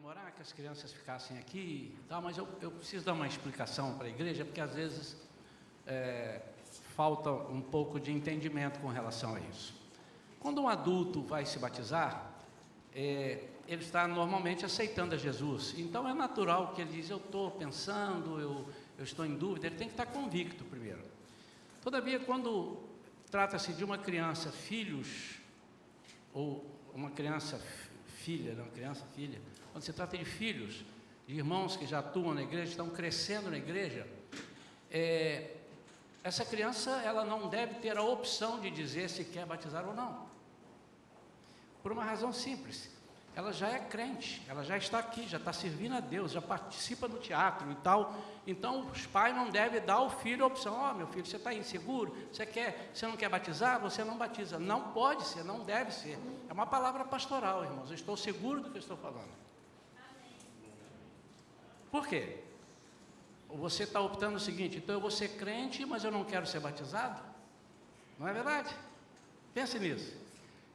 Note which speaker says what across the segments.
Speaker 1: demorar que as crianças ficassem aqui e tal, mas eu preciso dar uma explicação para a igreja, porque às vezes falta um pouco de entendimento com relação a isso. Quando um adulto vai se batizar, ele está normalmente aceitando a Jesus, então é natural que ele diz, eu estou pensando, eu estou em dúvida, ele tem que estar convicto primeiro. Todavia, quando trata-se de uma criança, filhos, ou uma criança filha, não, criança, filha, quando se trata de filhos, de irmãos que já atuam na igreja, estão crescendo na igreja, essa criança, ela não deve ter a opção de dizer se quer batizar ou não, por uma razão simples, ela já é crente, ela já está aqui, já está servindo a Deus, já participa no teatro e tal, então os pais não devem dar ao filho a opção, meu filho, você está inseguro, você não quer batizar, você não batiza, não pode ser, não deve ser, é uma palavra pastoral, irmãos, eu estou seguro do que eu estou falando. Por quê? Você está optando o seguinte, então eu vou ser crente, mas eu não quero ser batizado? Não é verdade? Pense nisso.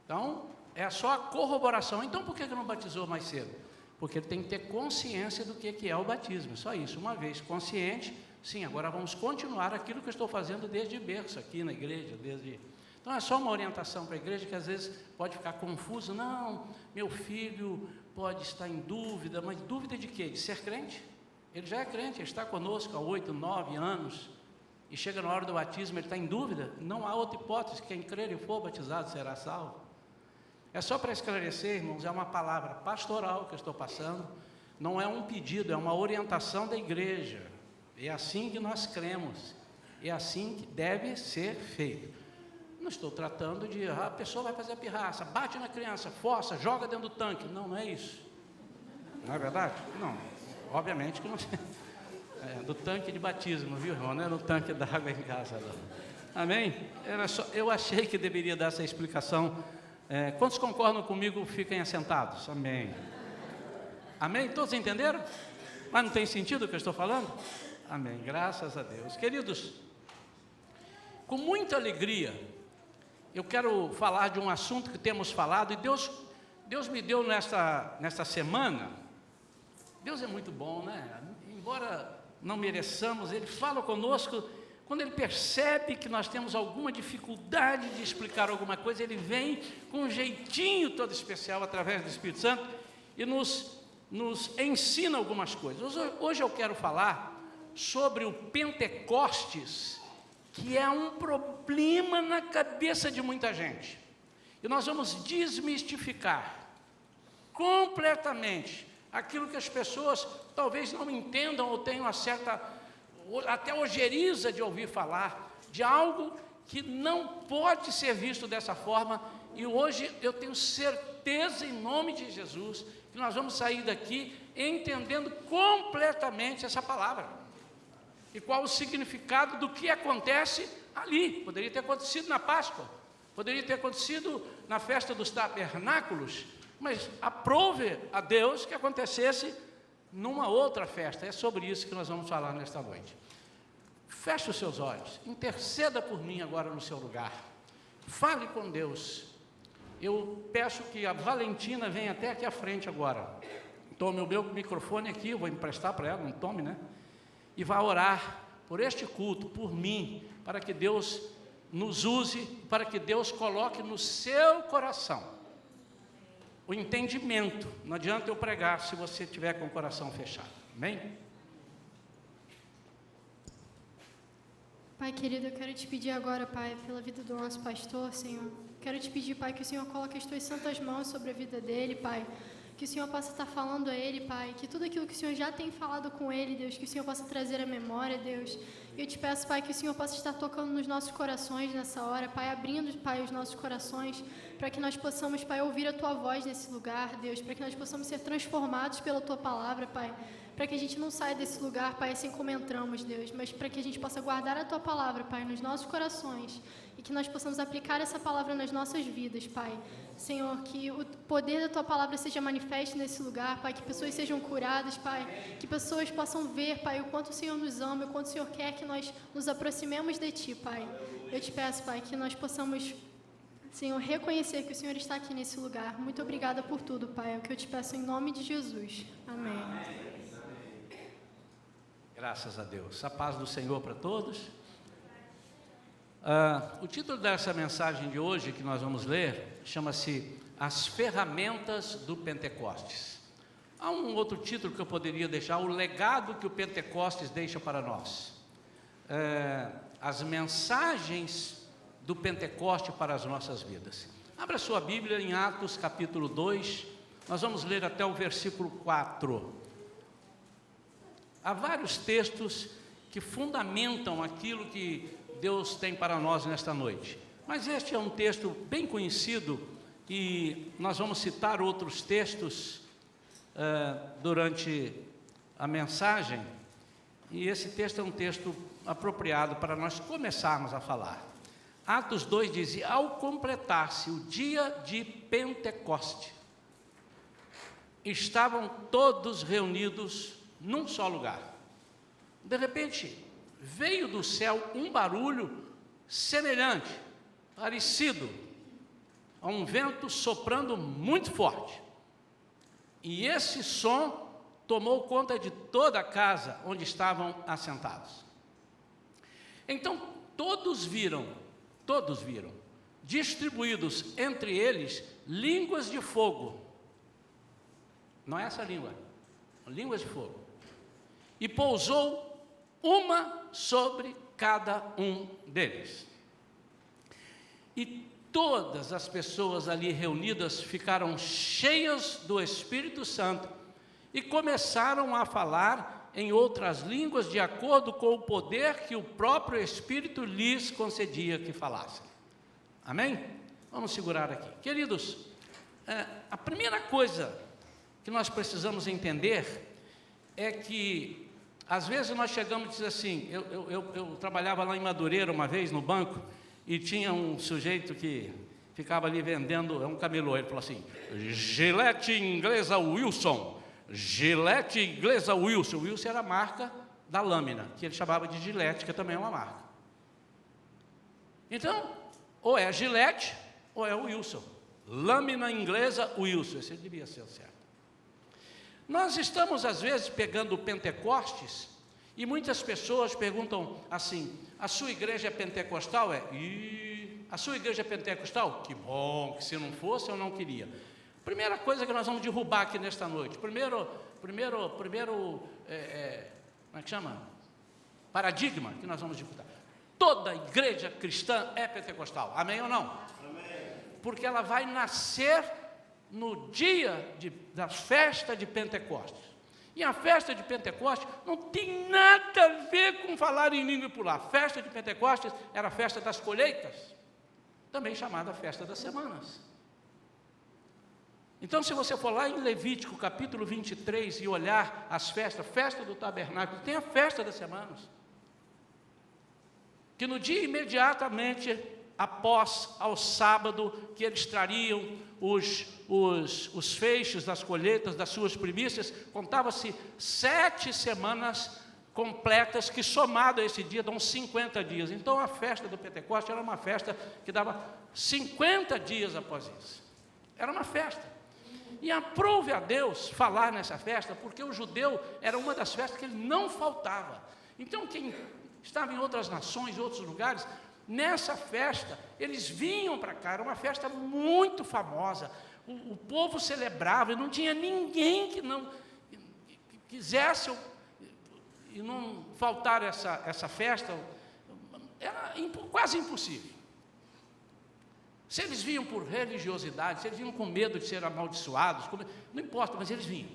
Speaker 1: Então, é só a corroboração. Então, por que não batizou mais cedo? Porque ele tem que ter consciência do que é o batismo, só isso. Uma vez consciente, sim, agora vamos continuar aquilo que eu estou fazendo desde berço aqui na igreja, Então, é só uma orientação para a igreja que às vezes pode ficar confuso. Não, meu filho pode estar em dúvida, mas dúvida de quê? De ser crente? Ele já é crente, ele está conosco há 8, 9 anos, e chega na hora do batismo, ele está em dúvida, não há outra hipótese, quem crer e for batizado será salvo. É só para esclarecer, irmãos, é uma palavra pastoral que eu estou passando, não é um pedido, é uma orientação da igreja, é assim que nós cremos, é assim que deve ser feito. Não estou tratando de, a pessoa vai fazer a pirraça, bate na criança, força, joga dentro do tanque, não é isso, não é verdade? Não. Obviamente que não é do tanque de batismo, viu, irmão? Não é no tanque d'água em casa, não. Amém? Eu achei que deveria dar essa explicação. Quantos concordam comigo, fiquem assentados? Amém. Amém? Todos entenderam? Mas não tem sentido o que eu estou falando? Amém, graças a Deus. Queridos, com muita alegria, eu quero falar de um assunto que temos falado, e Deus me deu nesta semana. Deus é muito bom, né? Embora não mereçamos, Ele fala conosco, quando Ele percebe que nós temos alguma dificuldade de explicar alguma coisa, Ele vem com um jeitinho todo especial através do Espírito Santo e nos ensina algumas coisas. Hoje eu quero falar sobre o Pentecostes, que é um problema na cabeça de muita gente. E nós vamos desmistificar completamente aquilo que as pessoas talvez não entendam ou tenham uma certa, até ojeriza de ouvir falar, de algo que não pode ser visto dessa forma, e hoje eu tenho certeza, em nome de Jesus, que nós vamos sair daqui entendendo completamente essa palavra, e qual o significado do que acontece ali. Poderia ter acontecido na Páscoa, poderia ter acontecido na festa dos tabernáculos, mas aprove a Deus que acontecesse numa outra festa. É sobre isso que nós vamos falar nesta noite. Feche os seus olhos, interceda por mim agora no seu lugar, fale com Deus. Eu peço que a Valentina venha até aqui à frente agora, tome o meu microfone aqui, eu vou emprestar para ela, não tome, né? E vá orar por este culto, por mim, para que Deus nos use, para que Deus coloque no seu coração o entendimento. Não adianta eu pregar se você tiver com o coração fechado. Amém?
Speaker 2: Pai querido, eu quero te pedir agora, Pai, pela vida do nosso pastor, Senhor. Quero te pedir, Pai, que o Senhor coloque as tuas santas mãos sobre a vida dele, Pai. Que o Senhor possa estar falando a ele, Pai. Que tudo aquilo que o Senhor já tem falado com ele, Deus, que o Senhor possa trazer à memória, Deus. E eu te peço, Pai, que o Senhor possa estar tocando nos nossos corações nessa hora, Pai, abrindo, Pai, os nossos corações, para que nós possamos, Pai, ouvir a Tua voz nesse lugar, Deus, para que nós possamos ser transformados pela Tua palavra, Pai, para que a gente não saia desse lugar, Pai, assim como entramos, Deus, mas para que a gente possa guardar a Tua palavra, Pai, nos nossos corações, e que nós possamos aplicar essa palavra nas nossas vidas, Pai. Senhor, que o poder da Tua palavra seja manifesto nesse lugar, Pai, que pessoas sejam curadas, Pai, que pessoas possam ver, Pai, o quanto o Senhor nos ama, o quanto o Senhor quer que nós nos aproximemos de Ti, Pai. Eu te peço, Pai, que nós possamos Senhor, reconhecer que o Senhor está aqui nesse lugar. Muito obrigada por tudo, Pai. É o que eu te peço em nome de Jesus. Amém.
Speaker 1: Graças a Deus. A paz do Senhor para todos. O título dessa mensagem de hoje que nós vamos ler chama-se As Ferramentas do Pentecostes. Há um outro título que eu poderia deixar: O legado que o Pentecostes deixa para nós. As mensagens do Pentecoste para as nossas vidas. Abra sua Bíblia em Atos capítulo 2, nós vamos ler até o versículo 4. Há vários textos que fundamentam aquilo que Deus tem para nós nesta noite. Mas este é um texto bem conhecido e nós vamos citar outros textos durante a mensagem. E esse texto é um texto apropriado para nós começarmos a falar. Atos 2 diz: ao completar-se o dia de Pentecoste, estavam todos reunidos num só lugar. De repente, veio do céu um barulho semelhante, parecido a um vento soprando muito forte. E esse som tomou conta de toda a casa onde estavam assentados. Então todos viram, distribuídos entre eles, línguas de fogo. Não é essa língua, línguas de fogo. E pousou uma sobre cada um deles. E todas as pessoas ali reunidas ficaram cheias do Espírito Santo e começaram a falar em outras línguas de acordo com o poder que o próprio Espírito lhes concedia que falassem. Amém? Vamos segurar aqui. Queridos, a primeira coisa que nós precisamos entender é que às vezes nós chegamos e dizemos assim, eu trabalhava lá em Madureira uma vez no banco e tinha um sujeito que ficava ali vendendo, um camelô, ele falou assim: Gillette inglesa Wilson, Gillette inglesa Wilson. Wilson era a marca da lâmina, que ele chamava de Gillette, que também é uma marca. Então, ou é Gillette ou é o Wilson. Lâmina inglesa Wilson, esse devia ser o certo. Nós estamos, às vezes, pegando o Pentecostes, e muitas pessoas perguntam assim: a sua igreja é pentecostal? A sua igreja é pentecostal? Que bom, que se não fosse eu não queria. Primeira coisa que nós vamos derrubar aqui nesta noite, primeiro como é que chama? Paradigma que nós vamos discutir. Toda igreja cristã é pentecostal, amém ou não? Amém. Porque ela vai nascer no dia da festa de Pentecostes. E a festa de Pentecostes não tem nada a ver com falar em língua e pular. A festa de Pentecostes era a festa das colheitas, também chamada festa das semanas. Então, se você for lá em Levítico capítulo 23 e olhar as festas, festa do tabernáculo, tem a festa das semanas, que no dia imediatamente após ao sábado, que eles trariam os feixes das colheitas, das suas primícias, contava-se 7 semanas completas, que somado a esse dia dão 50 dias. Então a festa do Pentecostes era uma festa que dava 50 dias após isso. Era uma festa. E aprove a Deus falar nessa festa, porque o judeu era uma das festas que ele não faltava. Então quem estava em outras nações, em outros lugares, nessa festa, eles vinham para cá, era uma festa muito famosa, o povo celebrava, e não tinha ninguém que não quisesse e não faltar essa festa, era quase impossível. Se eles vinham por religiosidade, se eles vinham com medo de ser amaldiçoados, não importa, mas eles vinham.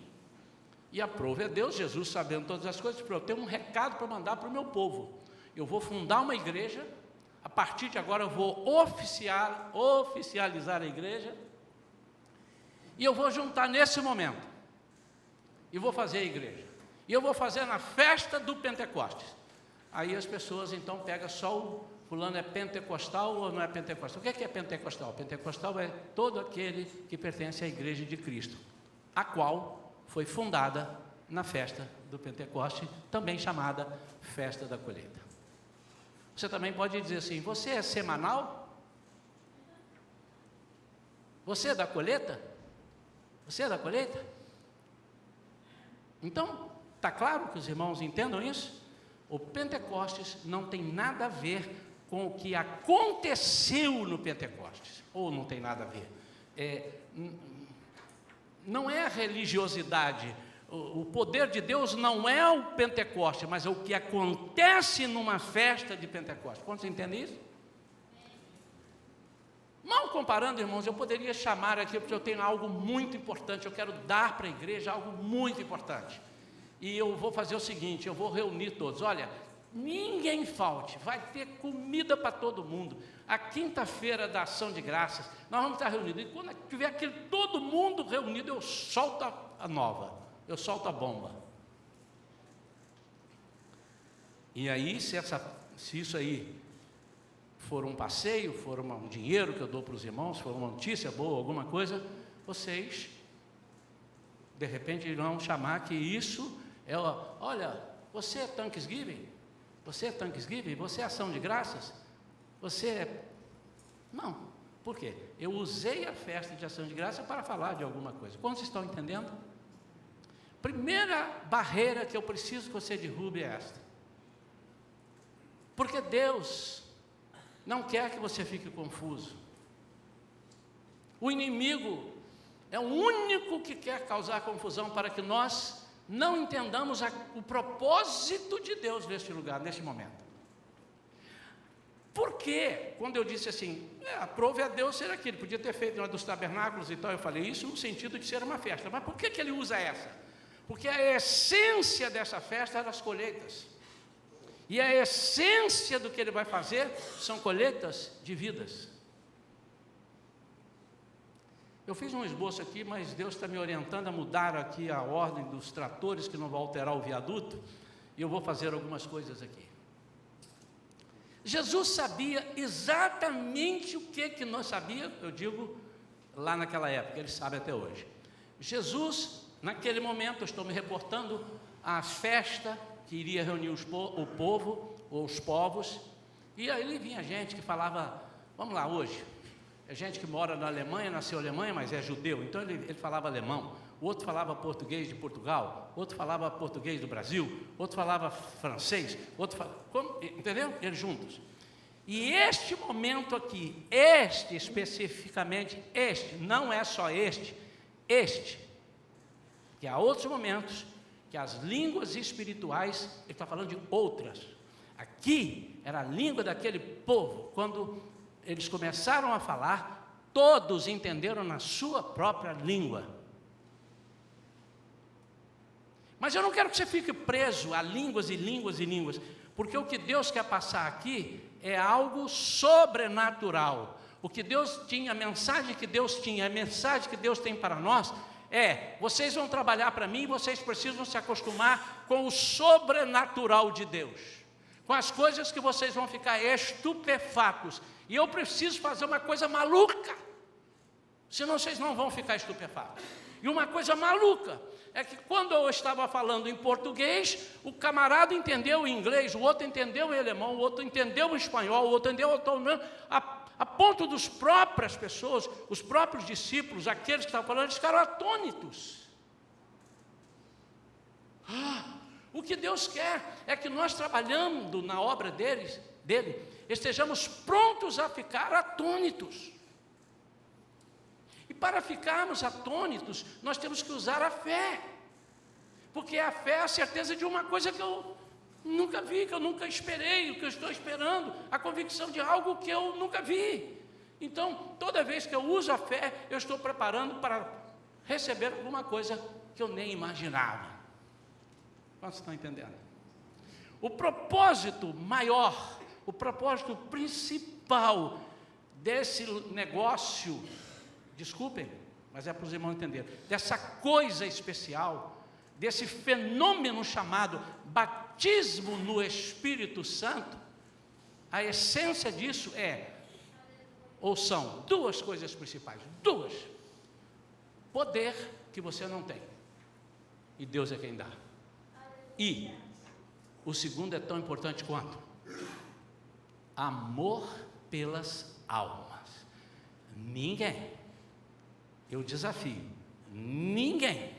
Speaker 1: E aprove a Deus, Jesus sabendo todas as coisas, eu tenho um recado para mandar para o meu povo, eu vou fundar uma igreja. A partir de agora eu vou oficializar a igreja, e eu vou juntar nesse momento, e vou fazer a igreja, e eu vou fazer na festa do Pentecostes. Aí as pessoas então pegam só o fulano, é pentecostal ou não é pentecostal? O que é pentecostal? Pentecostal é todo aquele que pertence à igreja de Cristo, a qual foi fundada na festa do Pentecoste, também chamada festa da colheita. Você também pode dizer assim: você é semanal? Você é da colheita? Você é da colheita? Então, está claro que os irmãos entendam isso? O Pentecostes não tem nada a ver com o que aconteceu no Pentecostes, ou não tem nada a ver. Não é a religiosidade, o poder de Deus não é o Pentecostes, mas é o que acontece numa festa de Pentecostes. Quantos entendem isso? Mal comparando, irmãos, eu poderia chamar aqui, porque eu tenho algo muito importante, eu quero dar para a igreja algo muito importante. E eu vou fazer o seguinte, eu vou reunir todos. Olha, ninguém falte, vai ter comida para todo mundo. A quinta-feira da ação de graças, nós vamos estar reunidos. E quando tiver todo mundo reunido, eu solto a nova, eu solto a bomba. E aí, se isso aí for um passeio, for um dinheiro que eu dou para os irmãos, for uma notícia boa, alguma coisa, vocês, de repente, irão chamar que isso é, olha, você é Thanksgiving? Você é Thanksgiving? Você é ação de graças? Você é... Não, por quê? Eu usei a festa de ação de graça para falar de alguma coisa. Quantos estão entendendo? Primeira barreira que eu preciso que você derrube é esta. Porque Deus não quer que você fique confuso. O inimigo é o único que quer causar confusão para que nós não entendamos o propósito de Deus neste lugar, neste momento. Por quê? Quando eu disse assim, aprove a Deus ser aquilo, podia ter feito uma dos tabernáculos e tal, eu falei isso no sentido de ser uma festa. Mas por que ele usa essa? Porque a essência dessa festa eram as colheitas. E a essência do que ele vai fazer são colheitas de vidas. Eu fiz um esboço aqui, mas Deus está me orientando a mudar aqui a ordem dos tratores, que não vai alterar o viaduto, e eu vou fazer algumas coisas aqui. Jesus sabia exatamente o que nós sabíamos, eu digo, lá naquela época, ele sabe até hoje. Jesus, naquele momento, eu estou me reportando à festa que iria reunir o povo, ou os povos, e aí vinha gente que falava, vamos lá, hoje, é gente que mora na Alemanha, nasceu na Alemanha, mas é judeu, então ele falava alemão, o outro falava português de Portugal, outro falava português do Brasil, outro falava francês, outro falava, entendeu? Eles juntos. E este momento aqui, este especificamente, não é só este, que há outros momentos, que as línguas espirituais, ele está falando de outras. Aqui era a língua daquele povo, quando eles começaram a falar, todos entenderam na sua própria língua. Mas eu não quero que você fique preso a línguas e línguas e línguas, porque o que Deus quer passar aqui é algo sobrenatural. O que Deus tinha, a mensagem que Deus tinha, a mensagem que Deus tem para nós, vocês vão trabalhar para mim, vocês precisam se acostumar com o sobrenatural de Deus, com as coisas que vocês vão ficar estupefatos, e eu preciso fazer uma coisa maluca, senão vocês não vão ficar estupefatos. E uma coisa maluca é que quando eu estava falando em português, o camarada entendeu em inglês, o outro entendeu em alemão, o outro entendeu em espanhol, o outro entendeu a ponto dos próprias pessoas, os próprios discípulos, aqueles que estavam falando, eles ficaram atônitos. O que Deus quer é que nós, trabalhando na obra dele, estejamos prontos a ficar atônitos. E para ficarmos atônitos, nós temos que usar a fé, porque a fé é a certeza de uma coisa que eu nunca vi, que eu nunca esperei, o que eu estou esperando, a convicção de algo que eu nunca vi. Então, toda vez que eu uso a fé, eu estou preparando para receber alguma coisa que eu nem imaginava. Vocês estão entendendo? O propósito maior, o propósito principal desse negócio, desculpem, mas é para os irmãos entenderem, dessa coisa especial, desse fenômeno chamado batismo no Espírito Santo, a essência disso são duas coisas principais, poder que você não tem, e Deus é quem dá, e o segundo é tão importante quanto, amor pelas almas. Ninguém eu desafio, ninguém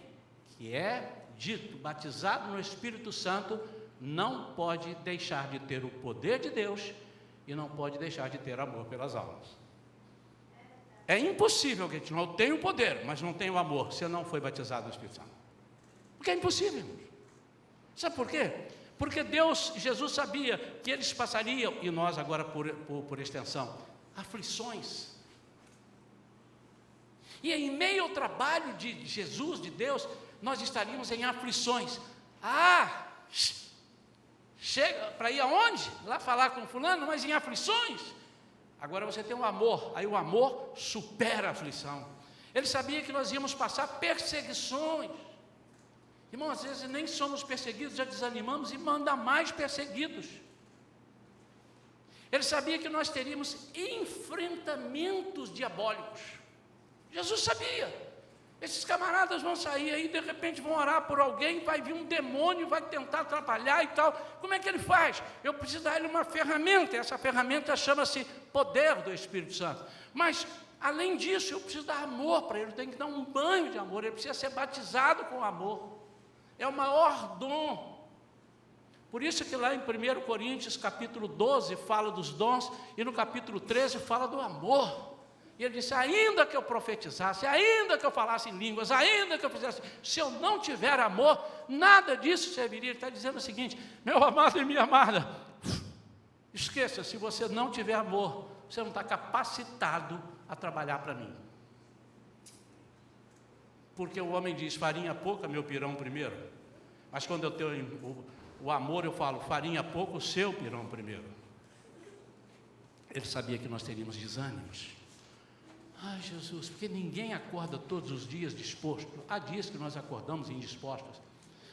Speaker 1: que é dito batizado no Espírito Santo não pode deixar de ter o poder de Deus e não pode deixar de ter amor pelas almas. É impossível que a gente não tenha o poder, mas não tenha o amor, se não foi batizado no Espírito Santo. Porque é impossível, irmãos. Sabe por quê? Porque Jesus sabia que eles passariam, e nós agora por extensão, aflições. E em meio ao trabalho de Jesus, de Deus, nós estaríamos em aflições. Chega para ir aonde? Lá falar com fulano, mas em aflições. Agora você tem um amor, aí o amor supera a aflição. Ele sabia que nós íamos passar perseguições. Irmão, às vezes nem somos perseguidos, já desanimamos e manda mais perseguidos. Ele sabia que nós teríamos enfrentamentos diabólicos. Jesus sabia. Esses camaradas vão sair aí, de repente vão orar por alguém, vai vir um demônio, vai tentar atrapalhar e tal. Como é que ele faz? Eu preciso dar ele uma ferramenta, essa ferramenta chama-se poder do Espírito Santo. Mas, além disso, eu preciso dar amor para ele, eu tenho que dar um banho de amor, ele precisa ser batizado com amor. É o maior dom. Por isso que lá em 1 Coríntios, capítulo 12, fala dos dons, e no capítulo 13 fala do amor. E ele disse, ainda que eu profetizasse, ainda que eu falasse em línguas, ainda que eu fizesse, se eu não tiver amor, nada disso serviria. Ele está dizendo o seguinte, meu amado e minha amada, esqueça, se você não tiver amor, você não está capacitado a trabalhar para mim. Porque o homem diz, farinha pouca, meu pirão primeiro. Mas quando eu tenho o amor, eu falo, farinha pouca, o seu pirão primeiro. Ele sabia que nós teríamos desânimos. Ai, Jesus, porque ninguém acorda todos os dias disposto. Há dias que nós acordamos indispostos.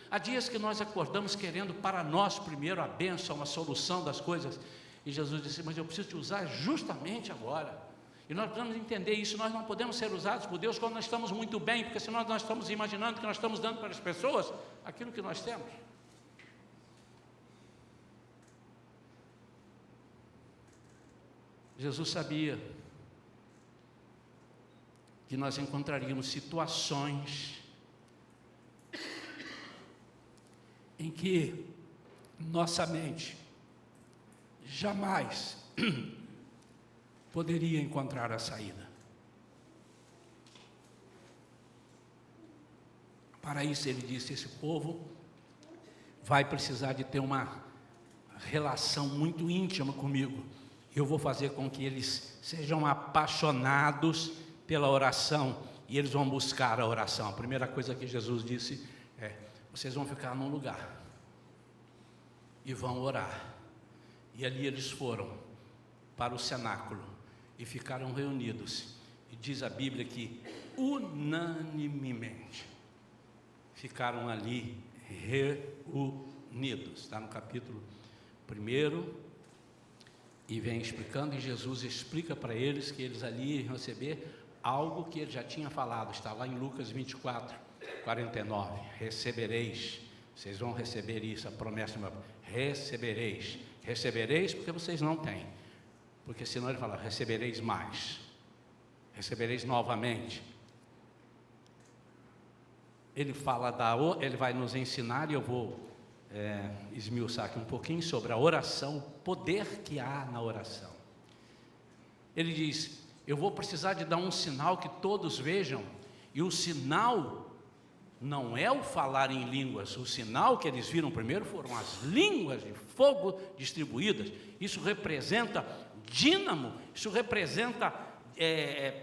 Speaker 1: Há dias que nós acordamos querendo para nós primeiro a bênção, a solução das coisas. E Jesus disse, mas eu preciso te usar justamente agora. E nós precisamos entender isso, nós não podemos ser usados por Deus quando nós estamos muito bem, porque senão nós estamos imaginando que nós estamos dando para as pessoas aquilo que nós temos. Jesus sabia que nós encontraríamos situações em que nossa mente jamais poderia encontrar a saída. Para isso ele disse, esse povo vai precisar de ter uma relação muito íntima comigo. Eu vou fazer com que eles sejam apaixonados pela oração, e eles vão buscar a oração. A primeira coisa que Jesus disse é, vocês vão ficar num lugar e vão orar. E ali eles foram para o cenáculo e ficaram reunidos, e diz a Bíblia que unanimemente ficaram ali reunidos. Está no capítulo 1, e vem explicando, e Jesus explica para eles que eles ali iriam receber algo que ele já tinha falado, está lá em Lucas 24, 49, recebereis, vocês vão receber isso, a promessa, recebereis porque vocês não têm, porque senão ele fala, recebereis mais, recebereis novamente. Ele fala ele vai nos ensinar, e eu vou esmiuçar aqui um pouquinho sobre a oração, o poder que há na oração. Ele diz, eu vou precisar de dar um sinal que todos vejam, e o sinal não é o falar em línguas, o sinal que eles viram primeiro foram as línguas de fogo distribuídas. Isso representa dínamo, isso representa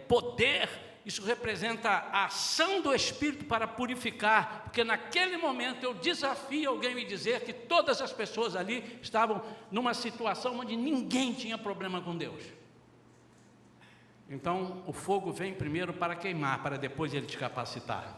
Speaker 1: poder, isso representa a ação do Espírito para purificar, porque naquele momento eu desafio alguém me dizer que todas as pessoas ali estavam numa situação onde ninguém tinha problema com Deus. Então, o fogo vem primeiro para queimar, para depois ele te capacitar.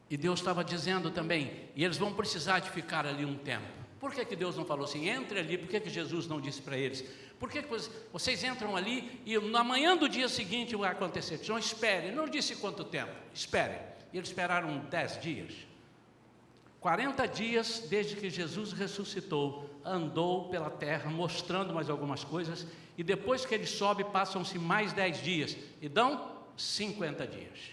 Speaker 1: E Deus estava dizendo também, e eles vão precisar de ficar ali um tempo. Por que Deus não falou assim, entre ali? Por que Jesus não disse para eles? Por que vocês entram ali e na manhã do dia seguinte vai acontecer? Não esperem, não disse quanto tempo, esperem. E eles esperaram 10 dias. 40 dias desde que Jesus ressuscitou, andou pela terra mostrando mais algumas coisas, e depois que ele sobe passam-se mais 10 dias, e dão 50 dias.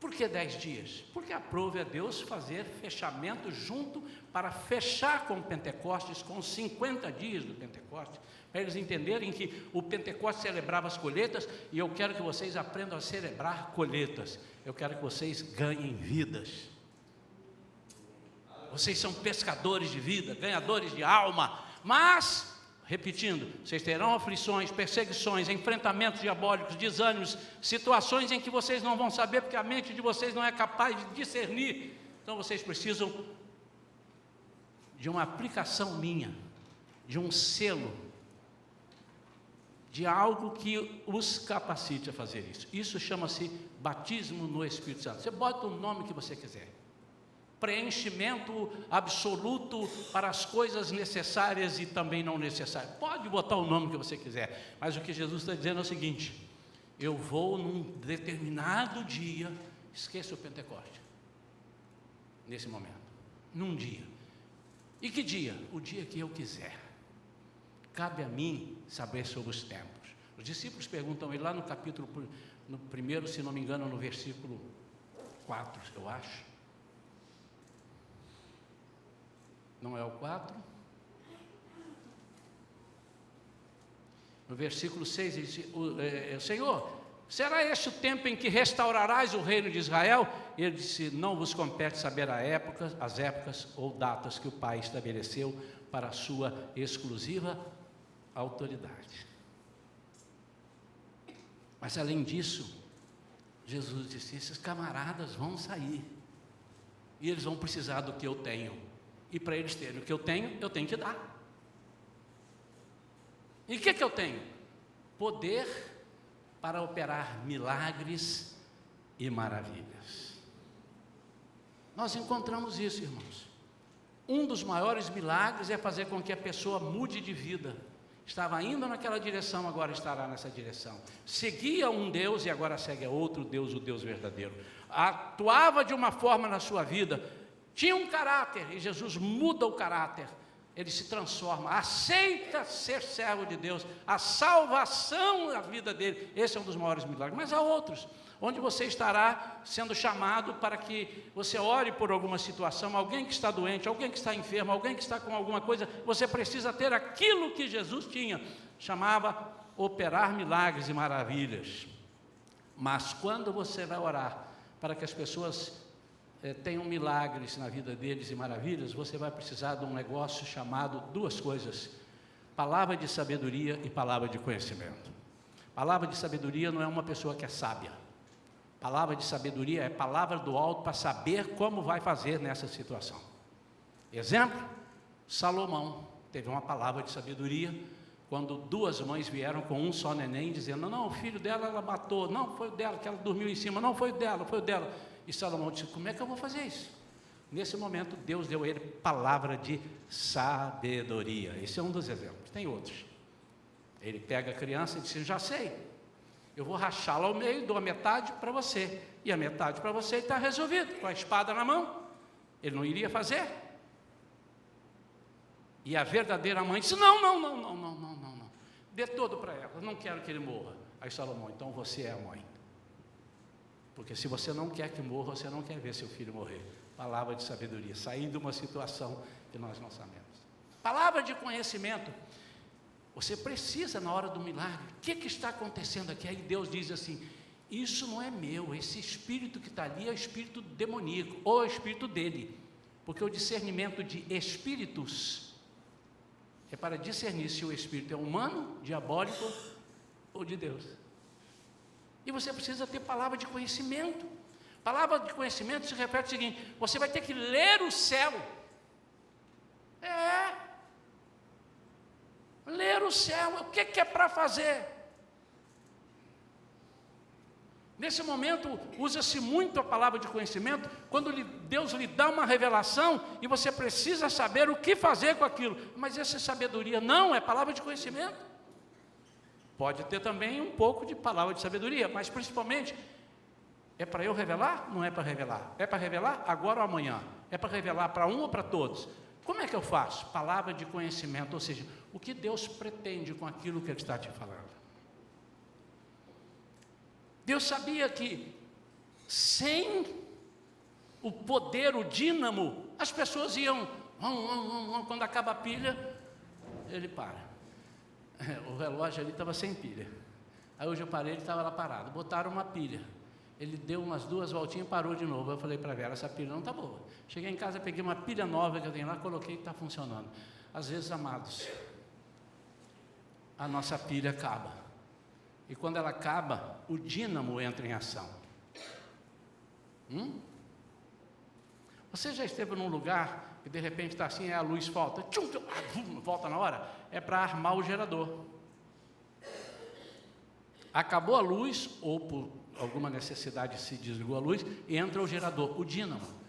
Speaker 1: Por que 10 dias? Porque aprove a Deus fazer fechamento junto para fechar com o Pentecostes, com os 50 dias do Pentecostes, para eles entenderem que o Pentecostes celebrava as colheitas, e eu quero que vocês aprendam a celebrar colheitas. Eu quero que vocês ganhem vidas. Vocês são pescadores de vida, ganhadores de alma, mas, repetindo, vocês terão aflições, perseguições, enfrentamentos diabólicos, desânimos, situações em que vocês não vão saber, porque a mente de vocês não é capaz de discernir. Então vocês precisam de uma aplicação minha, de um selo, de algo que os capacite a fazer isso. Isso chama-se batismo no Espírito Santo. Você bota o nome que você quiser. Preenchimento absoluto para as coisas necessárias e também não necessárias. Pode botar o nome que você quiser, mas o que Jesus está dizendo é o seguinte: eu vou num determinado dia, esqueça o Pentecoste, nesse momento, num dia. E que dia? O dia que eu quiser. Cabe a mim saber sobre os tempos. Os discípulos perguntam ele lá no capítulo, no primeiro, se não me engano, no versículo 4, eu acho. Não é o 4? No versículo 6, ele diz: Senhor, será este o tempo em que restaurarás o reino de Israel? E ele disse: não vos compete saber as épocas ou datas que o Pai estabeleceu para a sua exclusiva autoridade. Mas além disso, Jesus disse: esses camaradas vão sair, e eles vão precisar do que eu tenho, e para eles terem o que eu tenho que dar. E o que eu tenho? Poder para operar milagres e maravilhas. Nós encontramos isso, irmãos. Um dos maiores milagres é fazer com que a pessoa mude de vida. Estava indo naquela direção, agora estará nessa direção. Seguia um Deus e agora segue a outro Deus, o Deus verdadeiro. Atuava de uma forma na sua vida, tinha um caráter, e Jesus muda o caráter. Ele se transforma, aceita ser servo de Deus, a salvação da vida dele. Esse é um dos maiores milagres. Mas há outros, onde você estará sendo chamado para que você ore por alguma situação, alguém que está doente, alguém que está enfermo, alguém que está com alguma coisa. Você precisa ter aquilo que Jesus tinha, chamava operar milagres e maravilhas. Mas quando você vai orar para que as pessoas tenham milagres na vida deles e maravilhas, você vai precisar de um negócio chamado duas coisas: palavra de sabedoria e palavra de conhecimento. Palavra de sabedoria não é uma pessoa que é sábia. Palavra de sabedoria é palavra do alto para saber como vai fazer nessa situação. Exemplo, Salomão teve uma palavra de sabedoria quando duas mães vieram com um só neném, dizendo: não, o filho dela ela matou, não foi o dela, que ela dormiu em cima, não foi o dela, foi o dela. E Salomão disse: como é que eu vou fazer isso? Nesse momento, Deus deu a ele palavra de sabedoria. Esse é um dos exemplos, tem outros. Ele pega a criança e diz: já sei, eu vou rachá-la ao meio, dou a metade para você, e a metade para você, e está resolvido, com a espada na mão. Ele não iria fazer. E a verdadeira mãe disse: não, dê todo para ela, não quero que ele morra. Aí Salomão: então você é a mãe. Porque se você não quer que morra, você não quer ver seu filho morrer. Palavra de sabedoria, sair de uma situação que nós não sabemos. Palavra de conhecimento. Você precisa na hora do milagre. O que está acontecendo aqui? Aí Deus diz assim: isso não é meu, esse espírito que está ali é o espírito demoníaco, ou é o espírito dele. Porque o discernimento de espíritos é para discernir se o espírito é humano, diabólico ou de Deus. E você precisa ter palavra de conhecimento. Palavra de conhecimento se refere ao seguinte: você vai ter que ler o céu. Ler o céu. O que é para fazer? Nesse momento, usa-se muito a palavra de conhecimento, quando Deus lhe dá uma revelação, e você precisa saber o que fazer com aquilo. Mas essa sabedoria não é palavra de conhecimento. Pode ter também um pouco de palavra de sabedoria, mas principalmente, é para eu revelar? Não é para revelar. É para revelar agora ou amanhã? É para revelar para um ou para todos? Como é que eu faço? Palavra de conhecimento, ou seja, o que Deus pretende com aquilo que Ele está te falando. Deus sabia que sem o poder, o dínamo, as pessoas iam, quando acaba a pilha, ele para. O relógio ali estava sem pilha. Aí hoje eu parei, ele estava lá parado. Botaram uma pilha. Ele deu umas 2 voltinhas e parou de novo. Eu falei para a Vera, essa pilha não está boa. Cheguei em casa, peguei uma pilha nova que eu tenho lá, coloquei e está funcionando. Às vezes, amados, a nossa pilha acaba. E quando ela acaba, o dínamo entra em ação. Você já esteve num lugar que de repente está assim, a luz falta, volta na hora? É para armar o gerador. Acabou a luz, ou por alguma necessidade se desligou a luz, e entra o gerador, o dínamo.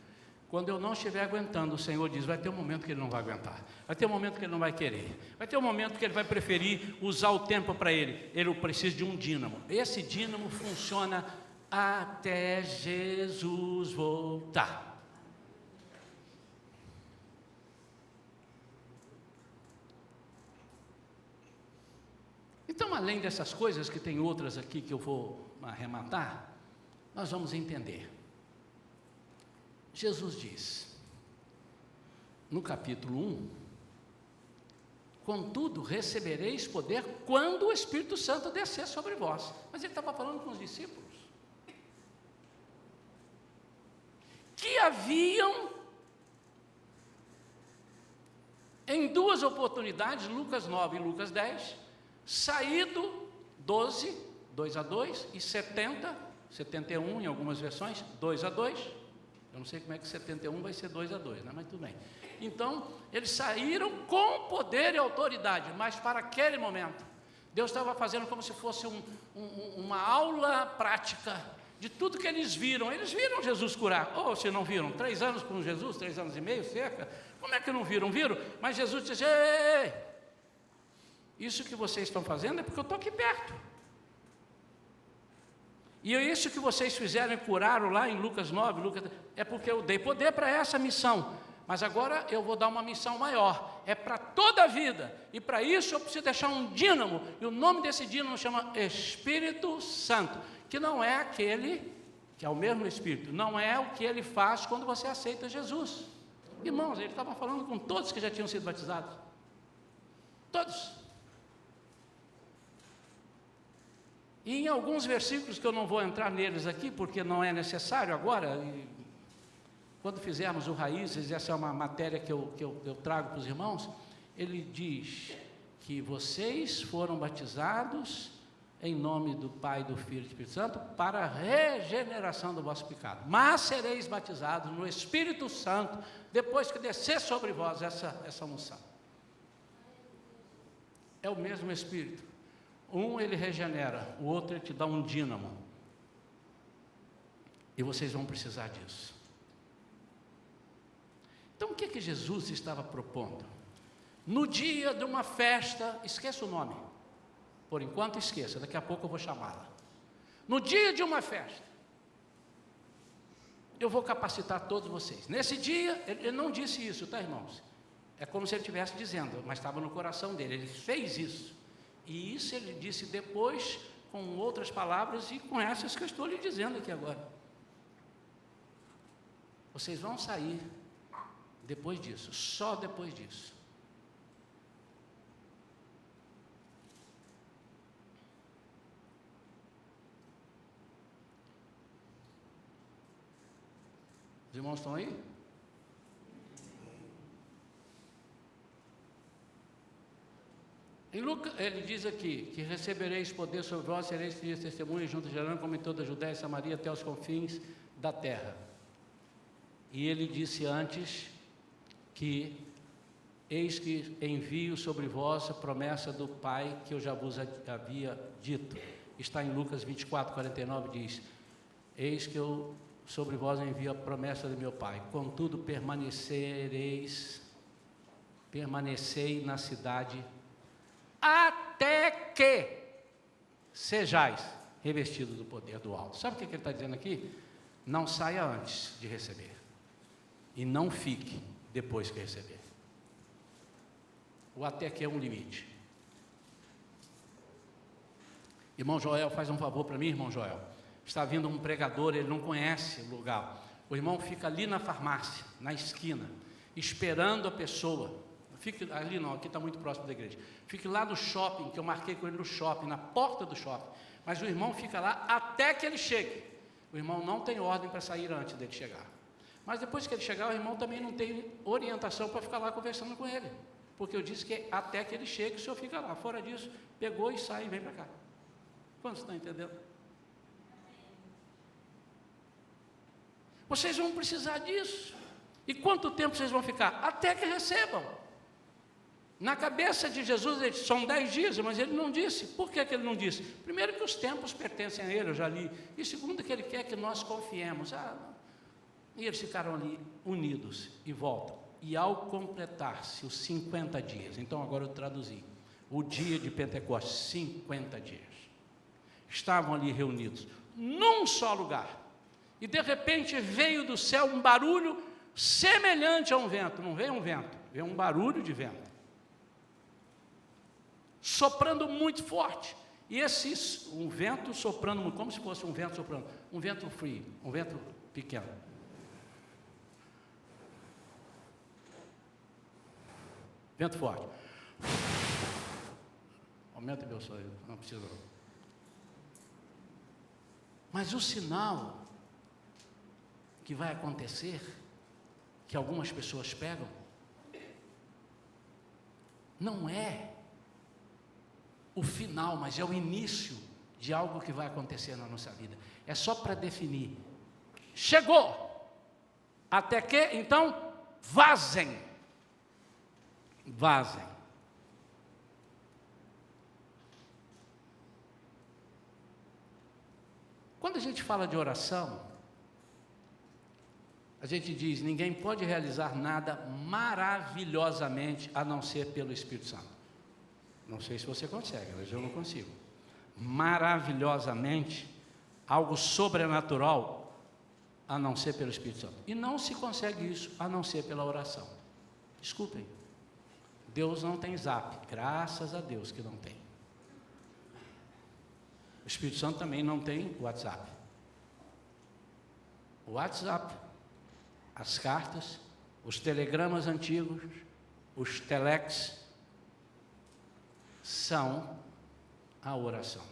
Speaker 1: Quando eu não estiver aguentando, o Senhor diz, vai ter um momento que ele não vai aguentar, vai ter um momento que ele não vai querer, vai ter um momento que ele vai preferir usar o tempo para ele precisa de um dínamo. Esse dínamo funciona até Jesus voltar. Então, além dessas coisas, que tem outras aqui que eu vou arrematar, nós vamos entender. Jesus diz, no capítulo 1, contudo recebereis poder quando o Espírito Santo descer sobre vós. Mas ele estava falando com os discípulos, que haviam, em 2 oportunidades, Lucas 9 e Lucas 10, saído 12, 2-2, e 70, 71 em algumas versões, 2-2, eu não sei como é que 71 vai ser 2-2, né? Mas tudo bem. Então, eles saíram com poder e autoridade, mas para aquele momento, Deus estava fazendo como se fosse uma aula prática de tudo que eles viram. Eles viram Jesus curar, ou se não viram, 3 anos com Jesus, 3 anos e meio, cerca, como é que não viram? Viram, mas Jesus disse, ei, isso que vocês estão fazendo é porque eu estou aqui perto. E isso que vocês fizeram e curaram lá em Lucas 9, é porque eu dei poder para essa missão. Mas agora eu vou dar uma missão maior, é para toda a vida. E para isso eu preciso deixar um dínamo, e o nome desse dínamo chama Espírito Santo, que não é aquele, que é o mesmo Espírito, não é o que ele faz quando você aceita Jesus. Irmãos, ele estava falando com todos que já tinham sido batizados. Todos. E em alguns versículos, que eu não vou entrar neles aqui, porque não é necessário agora, quando fizermos o Raízes, essa é uma matéria que eu trago para os irmãos, ele diz que vocês foram batizados em nome do Pai, do Filho e do Espírito Santo, para a regeneração do vosso pecado, mas sereis batizados no Espírito Santo, depois que descer sobre vós essa unção. É o mesmo Espírito. Um ele regenera, o outro ele te dá um dínamo. E vocês vão precisar disso. Então o que Jesus estava propondo? No dia de uma festa, esqueça o nome. Por enquanto esqueça, daqui a pouco eu vou chamá-la. No dia de uma festa, eu vou capacitar todos vocês. Nesse dia, ele não disse isso, tá, irmãos? É como se ele estivesse dizendo, mas estava no coração dele, ele fez isso. E isso ele disse depois, com outras palavras e com essas que eu estou lhe dizendo aqui agora. Vocês vão sair depois disso, só depois disso. Os irmãos estão aí? Em Lucas, ele diz aqui, que recebereis poder sobre vós, sereis testemunhas junto de Jerusalém, como em toda a Judéia e Samaria, até os confins da terra. E ele disse antes que, eis que envio sobre vós a promessa do Pai, que eu já vos havia dito. Está em Lucas 24:49, diz, eis que eu sobre vós envio a promessa do meu Pai, contudo permanecei na cidade, até que sejais revestidos do poder do alto. Sabe o que ele está dizendo aqui? Não saia antes de receber, e não fique depois que receber. O até que é um limite. Irmão Joel, faz um favor para mim, irmão Joel. está vindo um pregador, ele não conhece o lugar. O irmão fica ali na farmácia, na esquina, esperando a pessoa. Fique ali não, aqui está muito próximo da igreja. Fique lá no shopping, que eu marquei com ele no shopping, na porta do shopping. Mas o irmão fica lá até que ele chegue. O irmão não tem ordem para sair antes dele chegar. Mas depois que ele chegar, o irmão também não tem orientação para ficar lá conversando com ele. Porque eu disse que até que ele chegue, o senhor fica lá. Fora disso, pegou e sai e vem para cá. Quantos estão entendendo? Vocês vão precisar disso. E quanto tempo vocês vão ficar? Até que recebam. Na cabeça de Jesus, ele disse, são 10 dias, mas ele não disse. Por que ele não disse? Primeiro que os tempos pertencem a ele, eu já li. E segundo que ele quer que nós confiemos. E eles ficaram ali unidos e voltam. E ao completar-se os 50 dias, então agora eu traduzi, o dia de Pentecostes, 50 dias, estavam ali reunidos, num só lugar. E de repente veio do céu um barulho semelhante a um vento. Não veio um vento, veio um barulho de vento. Soprando muito forte. E um vento soprando, como se fosse um vento soprando, um vento frio, um vento pequeno. Vento forte. Aumenta meu som, não precisa não. Mas o sinal que vai acontecer, que algumas pessoas pegam, não é o final, mas é o início de algo que vai acontecer na nossa vida. É só para definir. Chegou! Até que, então, vazem. Vazem. Quando a gente fala de oração, a gente diz, ninguém pode realizar nada maravilhosamente a não ser pelo Espírito Santo. Não sei se você consegue, mas eu não consigo. Maravilhosamente, algo sobrenatural, a não ser pelo Espírito Santo. E não se consegue isso a não ser pela oração. Desculpem. Deus não tem zap, graças a Deus que não tem. O Espírito Santo também não tem WhatsApp. O WhatsApp, as cartas, os telegramas antigos, os telex, são a oração.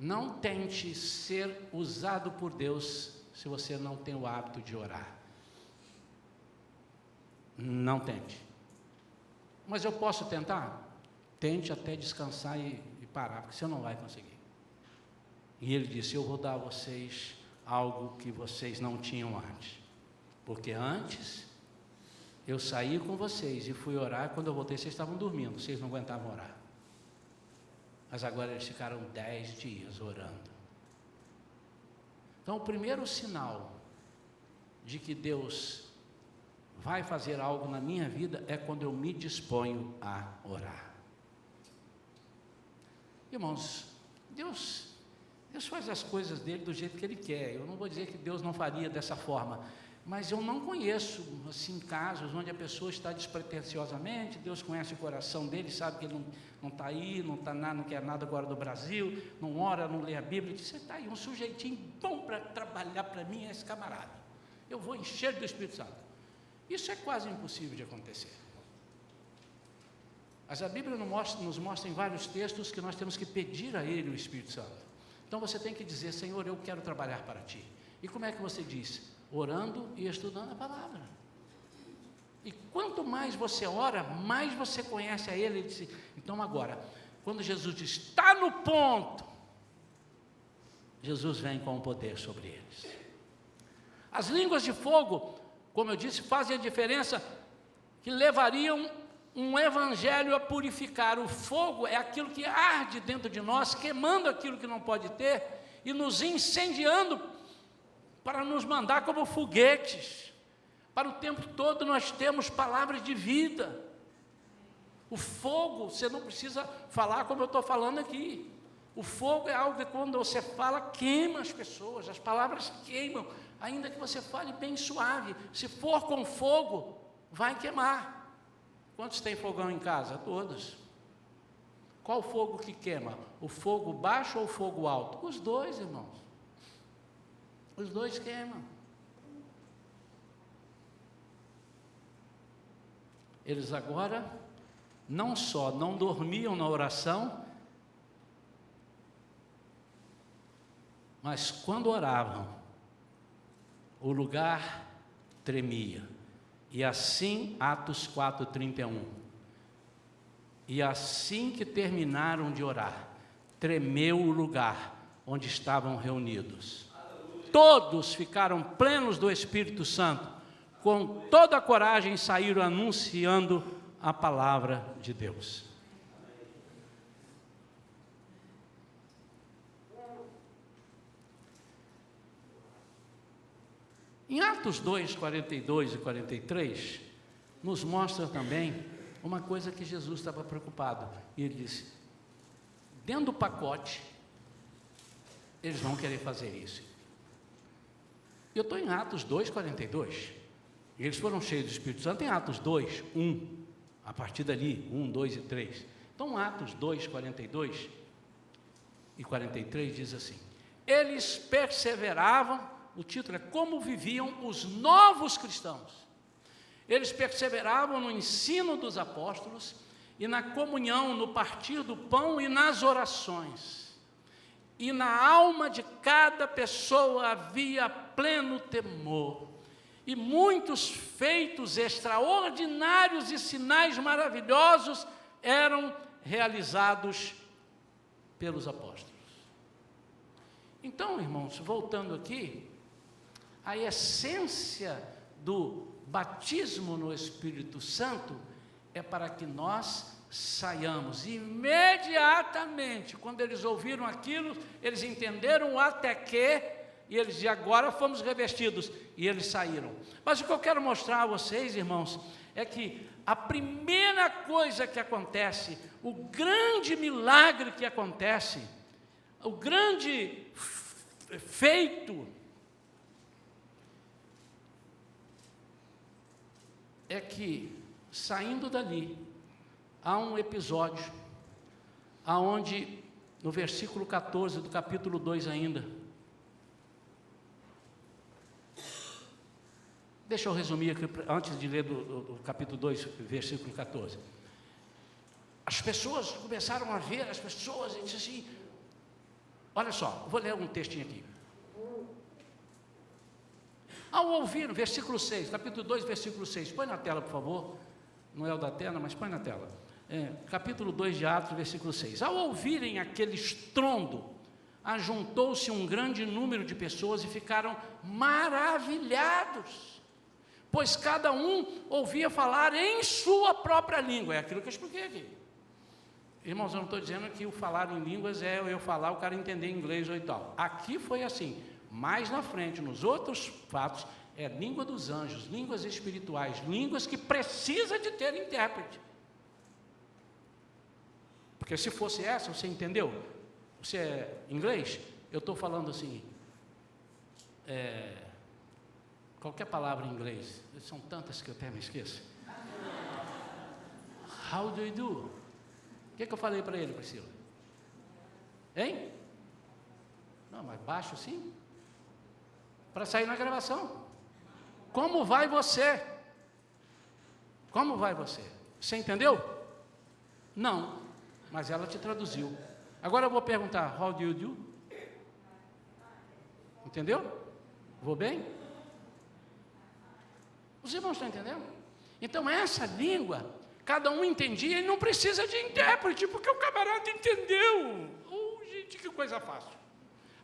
Speaker 1: Não tente ser usado por Deus se você não tem o hábito de orar. Não tente. Mas eu posso tentar? Tente até descansar e parar, porque você não vai conseguir. E ele disse, eu vou dar a vocês algo que vocês não tinham antes. Porque antes, eu saí com vocês e fui orar, quando eu voltei vocês estavam dormindo, vocês não aguentavam orar. Mas agora eles ficaram 10 dias orando. Então o primeiro sinal de que Deus vai fazer algo na minha vida é quando eu me disponho a orar. Irmãos, Deus faz as coisas dele do jeito que ele quer. Eu não vou dizer que Deus não faria dessa forma, mas eu não conheço assim casos onde a pessoa está despretensiosamente, Deus conhece o coração dele, sabe que ele não está aí, não quer nada agora do Brasil, não ora, não lê a Bíblia, e diz, você está aí, um sujeitinho bom para trabalhar para mim, é esse camarada, eu vou encher do Espírito Santo. Isso é quase impossível de acontecer. Mas a Bíblia nos mostra em vários textos que nós temos que pedir a Ele o Espírito Santo. Então você tem que dizer, Senhor, eu quero trabalhar para Ti. E como é que você diz? Orando e estudando a palavra. E quanto mais você ora, mais você conhece a Ele. Então agora, quando Jesus diz, está no ponto, Jesus vem com o poder sobre eles. As línguas de fogo, como eu disse, fazem a diferença, que levariam um evangelho a purificar. O fogo é aquilo que arde dentro de nós, queimando aquilo que não pode ter, e nos incendiando, para nos mandar como foguetes. Para o tempo todo nós temos palavras de vida. O fogo, você não precisa falar como eu estou falando aqui. O fogo é algo que quando você fala, queima as pessoas, as palavras queimam, ainda que você fale bem suave. Se for com fogo, vai queimar. Quantos têm fogão em casa? Todos. Qual fogo que queima? O fogo baixo ou o fogo alto? Os dois, irmãos. Os dois queimam. Eles agora não só não dormiam na oração, mas quando oravam, o lugar tremia. E assim, Atos 4:31. E assim que terminaram de orar, tremeu o lugar onde estavam reunidos. Todos ficaram plenos do Espírito Santo, com toda a coragem saíram anunciando a palavra de Deus. Em Atos 2, 42 e 43, nos mostra também uma coisa que Jesus estava preocupado. E ele disse, dentro do pacote, eles vão querer fazer isso. Eu estou em Atos 2, 42. E eles foram cheios do Espírito Santo em Atos 2, 1. A partir dali, 1, 2 e 3. Então, Atos 2, 42 e 43 diz assim, eles perseveravam, o título é Como Viviam os Novos Cristãos. Eles perseveravam no ensino dos apóstolos e na comunhão, no partir do pão e nas orações. E na alma de cada pessoa havia pleno temor. E muitos feitos extraordinários e sinais maravilhosos eram realizados pelos apóstolos. Então, irmãos, voltando aqui, a essência do batismo no Espírito Santo é para que nós saiamos imediatamente. Quando eles ouviram aquilo, eles entenderam o até que, e eles diziam, agora fomos revestidos, e eles saíram. Mas o que eu quero mostrar a vocês, irmãos, é que a primeira coisa que acontece, o grande milagre que acontece, o grande feito, é que, saindo dali, há um episódio, aonde, no versículo 14 do capítulo 2 ainda, deixa eu resumir aqui, antes de ler do capítulo 2, versículo 14. As pessoas começaram a ver, as pessoas, e disse assim, olha só, vou ler um textinho aqui. Ao ouvir, versículo 6, capítulo 2, versículo 6, põe na tela, por favor, não é o da tela, mas põe na tela. Capítulo 2 de Atos, versículo 6. Ao ouvirem aquele estrondo, ajuntou-se um grande número de pessoas e ficaram maravilhados, pois cada um ouvia falar em sua própria língua. É aquilo que eu expliquei aqui. Irmãos, eu não estou dizendo que o falar em línguas é eu falar, o cara entender inglês ou e tal. Aqui foi assim. Mais na frente, nos outros fatos, é língua dos anjos, línguas espirituais, línguas que precisa de ter intérprete. Porque se fosse essa, você entendeu? Você é inglês? Eu estou falando assim, qualquer palavra em inglês, são tantas que eu até me esqueço. How do you do? O que eu falei para ele, Priscila? Hein? Não, mas baixo assim? Para sair na gravação. Como vai você? Como vai você? Você entendeu? Não, mas ela te traduziu. Agora eu vou perguntar, how do you do? Entendeu? Vou bem? Os irmãos estão entendendo? Então essa língua, cada um entendia e não precisa de intérprete, porque o camarada entendeu. Gente, que coisa fácil.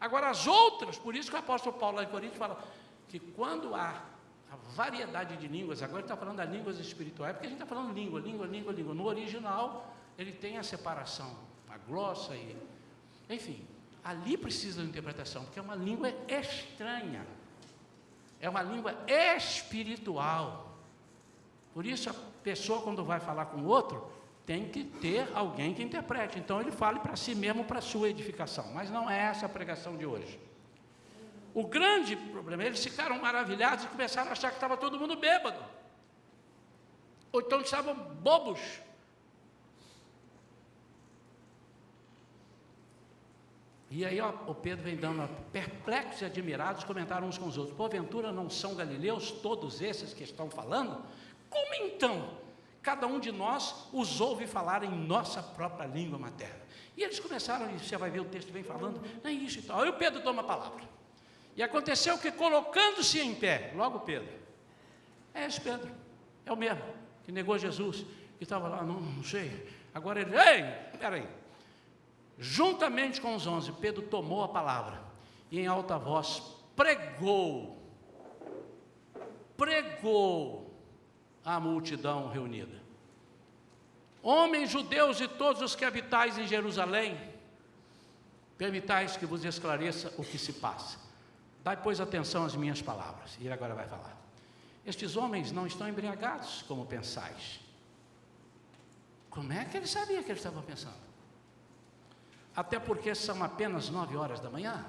Speaker 1: Agora as outras, por isso que o apóstolo Paulo lá em Coríntios fala que quando há a variedade de línguas, agora ele está falando das línguas espirituais, porque a gente está falando língua. No original, ele tem a separação, a glossa e... Enfim, ali precisa de interpretação, porque é uma língua estranha. É uma língua espiritual. Por isso a pessoa, quando vai falar com o outro, tem que ter alguém que interprete. Então ele fale para si mesmo, para a sua edificação. Mas não é essa a pregação de hoje. O grande problema, eles ficaram maravilhados e começaram a achar que estava todo mundo bêbado. Ou então estavam bobos. E aí o Pedro vem dando, perplexos e admirados, comentaram uns com os outros: porventura não são galileus todos esses que estão falando? Como então cada um de nós os ouve falar em nossa própria língua materna? E eles começaram, e você vai ver o texto vem falando, não é isso e tal. Aí o Pedro toma a palavra. E aconteceu que, colocando-se em pé, logo Pedro, é esse Pedro, é o mesmo, que negou Jesus, que estava lá, não sei, agora ele, ei, peraí. Juntamente com os 11, Pedro tomou a palavra e em alta voz pregou à multidão reunida: homens judeus e todos os que habitais em Jerusalém, permitais que vos esclareça o que se passa. Dai, pois, atenção às minhas palavras. E ele agora vai falar: estes homens não estão embriagados como pensais. Como é que ele sabia que eles estavam pensando? Até porque são apenas 9 horas da manhã.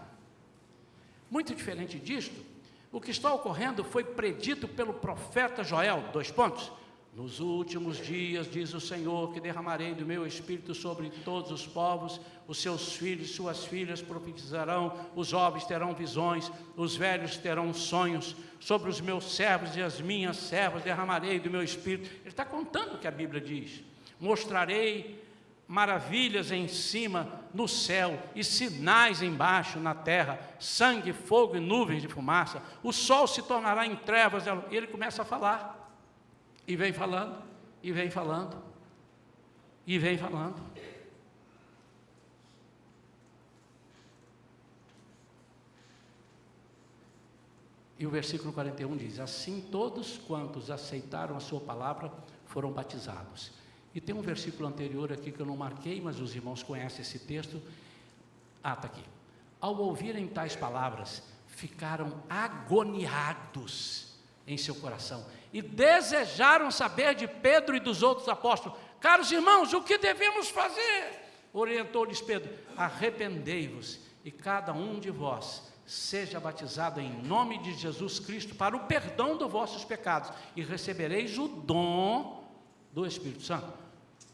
Speaker 1: Muito diferente disto, o que está ocorrendo foi predito pelo profeta Joel, 2 pontos. Nos últimos dias, diz o Senhor, que derramarei do meu Espírito sobre todos os povos, os seus filhos e suas filhas profetizarão, os jovens terão visões, os velhos terão sonhos, sobre os meus servos e as minhas servas derramarei do meu Espírito. Ele está contando o que a Bíblia diz: mostrarei maravilhas em cima no céu e sinais embaixo na terra, sangue, fogo e nuvens de fumaça, o sol se tornará em trevas. E ele começa a falar, e vem falando, e vem falando, e vem falando. E o versículo 41 diz: assim todos quantos aceitaram a sua palavra foram batizados. E tem um versículo anterior aqui que eu não marquei, mas os irmãos conhecem esse texto. Está aqui. Ao ouvirem tais palavras, ficaram agoniados em seu coração e desejaram saber de Pedro e dos outros apóstolos: caros irmãos, o que devemos fazer? Orientou-lhes Pedro: arrependei-vos e cada um de vós seja batizado em nome de Jesus Cristo para o perdão dos vossos pecados, e recebereis o dom do Espírito Santo.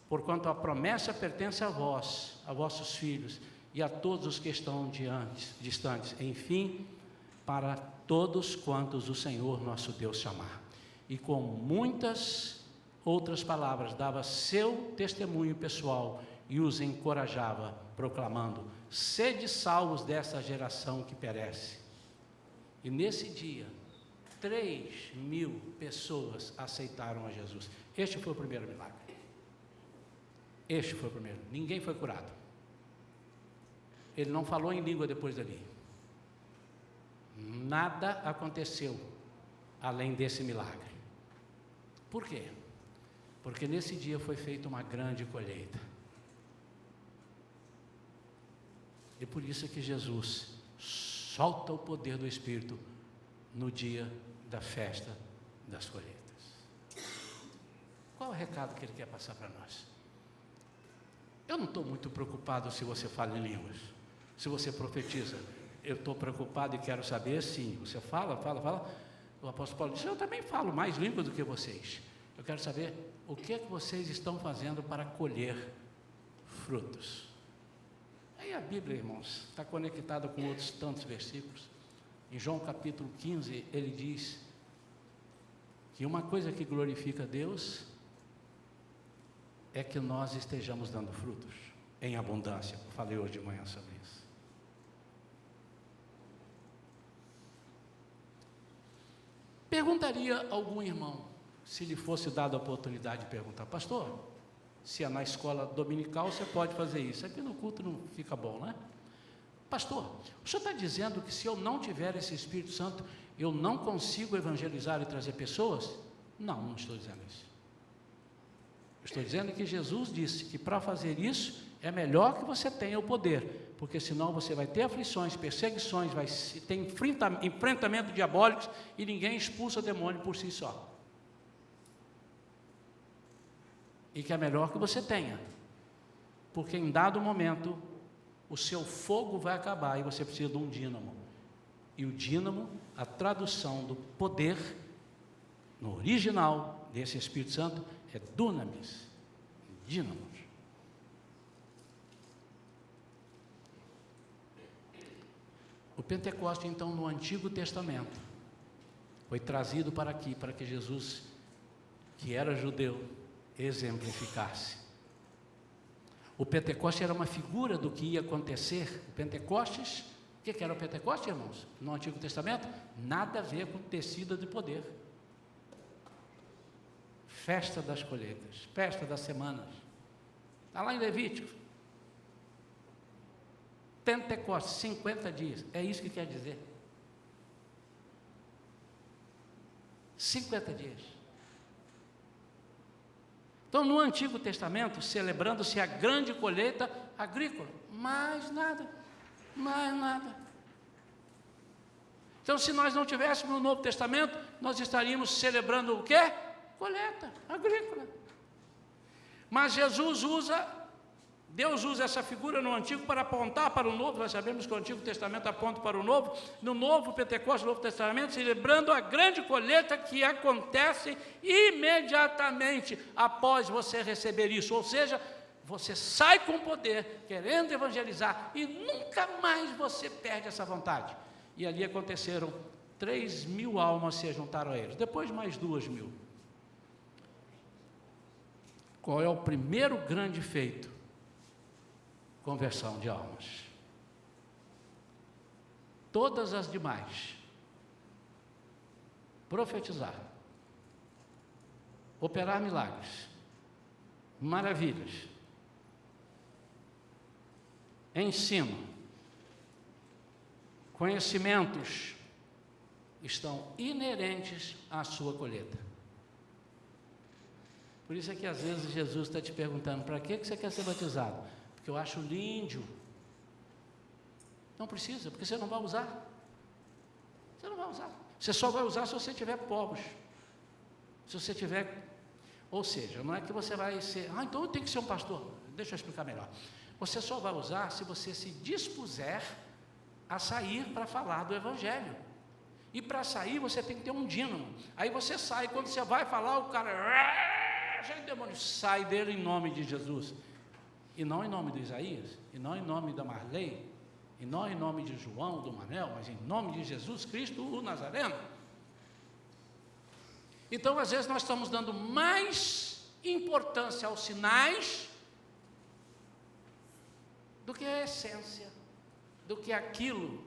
Speaker 1: Porquanto a promessa pertence a vós, a vossos filhos e a todos os que estão distantes, enfim, para todos quantos o Senhor nosso Deus chamar. E com muitas outras palavras dava seu testemunho pessoal e os encorajava, proclamando: sede salvos dessa geração que perece. E nesse dia, 3.000 pessoas aceitaram a Jesus. Este foi o primeiro milagre. Este foi o primeiro. Ninguém foi curado. Ele não falou em língua depois dali. Nada aconteceu além desse milagre. Por quê? Porque nesse dia foi feita uma grande colheita. E por isso é que Jesus solta o poder do Espírito no dia da festa das colheitas. Qual é o recado que ele quer passar para nós? Eu não estou muito preocupado se você fala em línguas, se você profetiza. Eu estou preocupado e quero saber, sim, você fala. O apóstolo Paulo disse: eu também falo mais línguas do que vocês. Eu quero saber o que é que vocês estão fazendo para colher frutos. Aí a Bíblia, irmãos, está conectada com outros tantos versículos. Em João capítulo 15, ele diz que uma coisa que glorifica a Deus é que nós estejamos dando frutos em abundância. Eu falei hoje de manhã sobre isso. Perguntaria a algum irmão, se lhe fosse dada a oportunidade de perguntar: pastor, se é na escola dominical você pode fazer isso, aqui no culto não fica bom, né? Pastor, o senhor está dizendo que se eu não tiver esse Espírito Santo, eu não consigo evangelizar e trazer pessoas? Não, não estou dizendo isso. Estou dizendo que Jesus disse que para fazer isso é melhor que você tenha o poder, porque senão você vai ter aflições, perseguições, vai ter enfrentamento diabólicos e ninguém expulsa o demônio por si só. E que é melhor que você tenha, porque em dado momento o seu fogo vai acabar e você precisa de um dínamo. E o dínamo, a tradução do poder no original desse Espírito Santo é dunamis, dínamos. O Pentecoste, então, no Antigo Testamento, foi trazido para aqui, para que Jesus, que era judeu, exemplificasse. O Pentecoste era uma figura do que ia acontecer. O Pentecostes, o que era o Pentecoste, irmãos? No Antigo Testamento, nada a ver com descida de poder. Festa das colheitas, festa das semanas. Está lá em Levítico. Pentecostes, 50 dias. É isso que quer dizer. 50 dias. Então, no Antigo Testamento, celebrando-se a grande colheita agrícola. Mais nada. Mais nada. Então, se nós não tivéssemos no Novo Testamento, nós estaríamos celebrando o quê? Colheita agrícola. Mas Deus usa essa figura no Antigo para apontar para o Novo. Nós sabemos que o Antigo Testamento aponta para o Novo. No Novo Pentecostes, no Novo Testamento, celebrando a grande colheita que acontece imediatamente após você receber isso. Ou seja, você sai com poder, querendo evangelizar, e nunca mais você perde essa vontade. E ali aconteceram 3.000 almas se juntaram a eles. Depois mais 2.000. Qual é o primeiro grande feito? Conversão de almas. Todas as demais, profetizar, operar milagres, maravilhas, ensino, conhecimentos, estão inerentes à sua colheita. Por isso é que às vezes Jesus está te perguntando, para que você quer ser batizado? Porque eu acho lindo. Não precisa, porque você não vai usar. Você não vai usar. Você só vai usar se você tiver povos. Se você tiver... Ou seja, não é que você vai ser... então eu tenho que ser um pastor. Deixa eu explicar melhor. Você só vai usar se você se dispuser a sair para falar do Evangelho. E para sair você tem que ter um dínamo. Aí você sai, quando você vai falar, o cara... cheio de demônios, sai dele em nome de Jesus. E não em nome de Isaías, e não em nome da Marley, e não em nome de João, do Manel, mas em nome de Jesus Cristo, o Nazareno. Então, às vezes, nós estamos dando mais importância aos sinais do que a essência, do que aquilo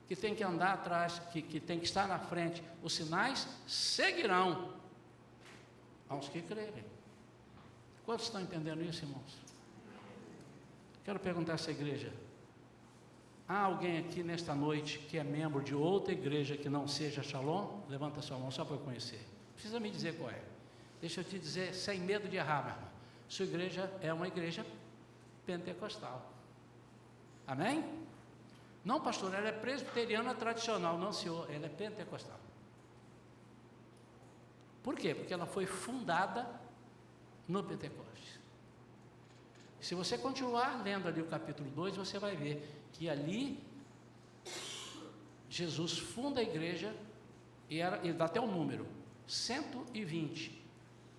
Speaker 1: que tem que andar atrás, que tem que estar na frente. Os sinais seguirão aos que crerem. Quantos estão entendendo isso, irmãos? Quero perguntar a essa igreja: há alguém aqui nesta noite que é membro de outra igreja que não seja Shalom? Levanta a sua mão só para eu conhecer. Precisa me dizer qual é. Deixa eu te dizer, sem medo de errar, meu irmão. Sua igreja é uma igreja pentecostal. Amém? Não, pastor, ela é presbiteriana tradicional. Não, senhor, ela é pentecostal. Por quê? Porque ela foi fundada no Pentecostes. Se você continuar lendo ali o capítulo 2, você vai ver que ali Jesus funda a igreja e ele dá até o número, 120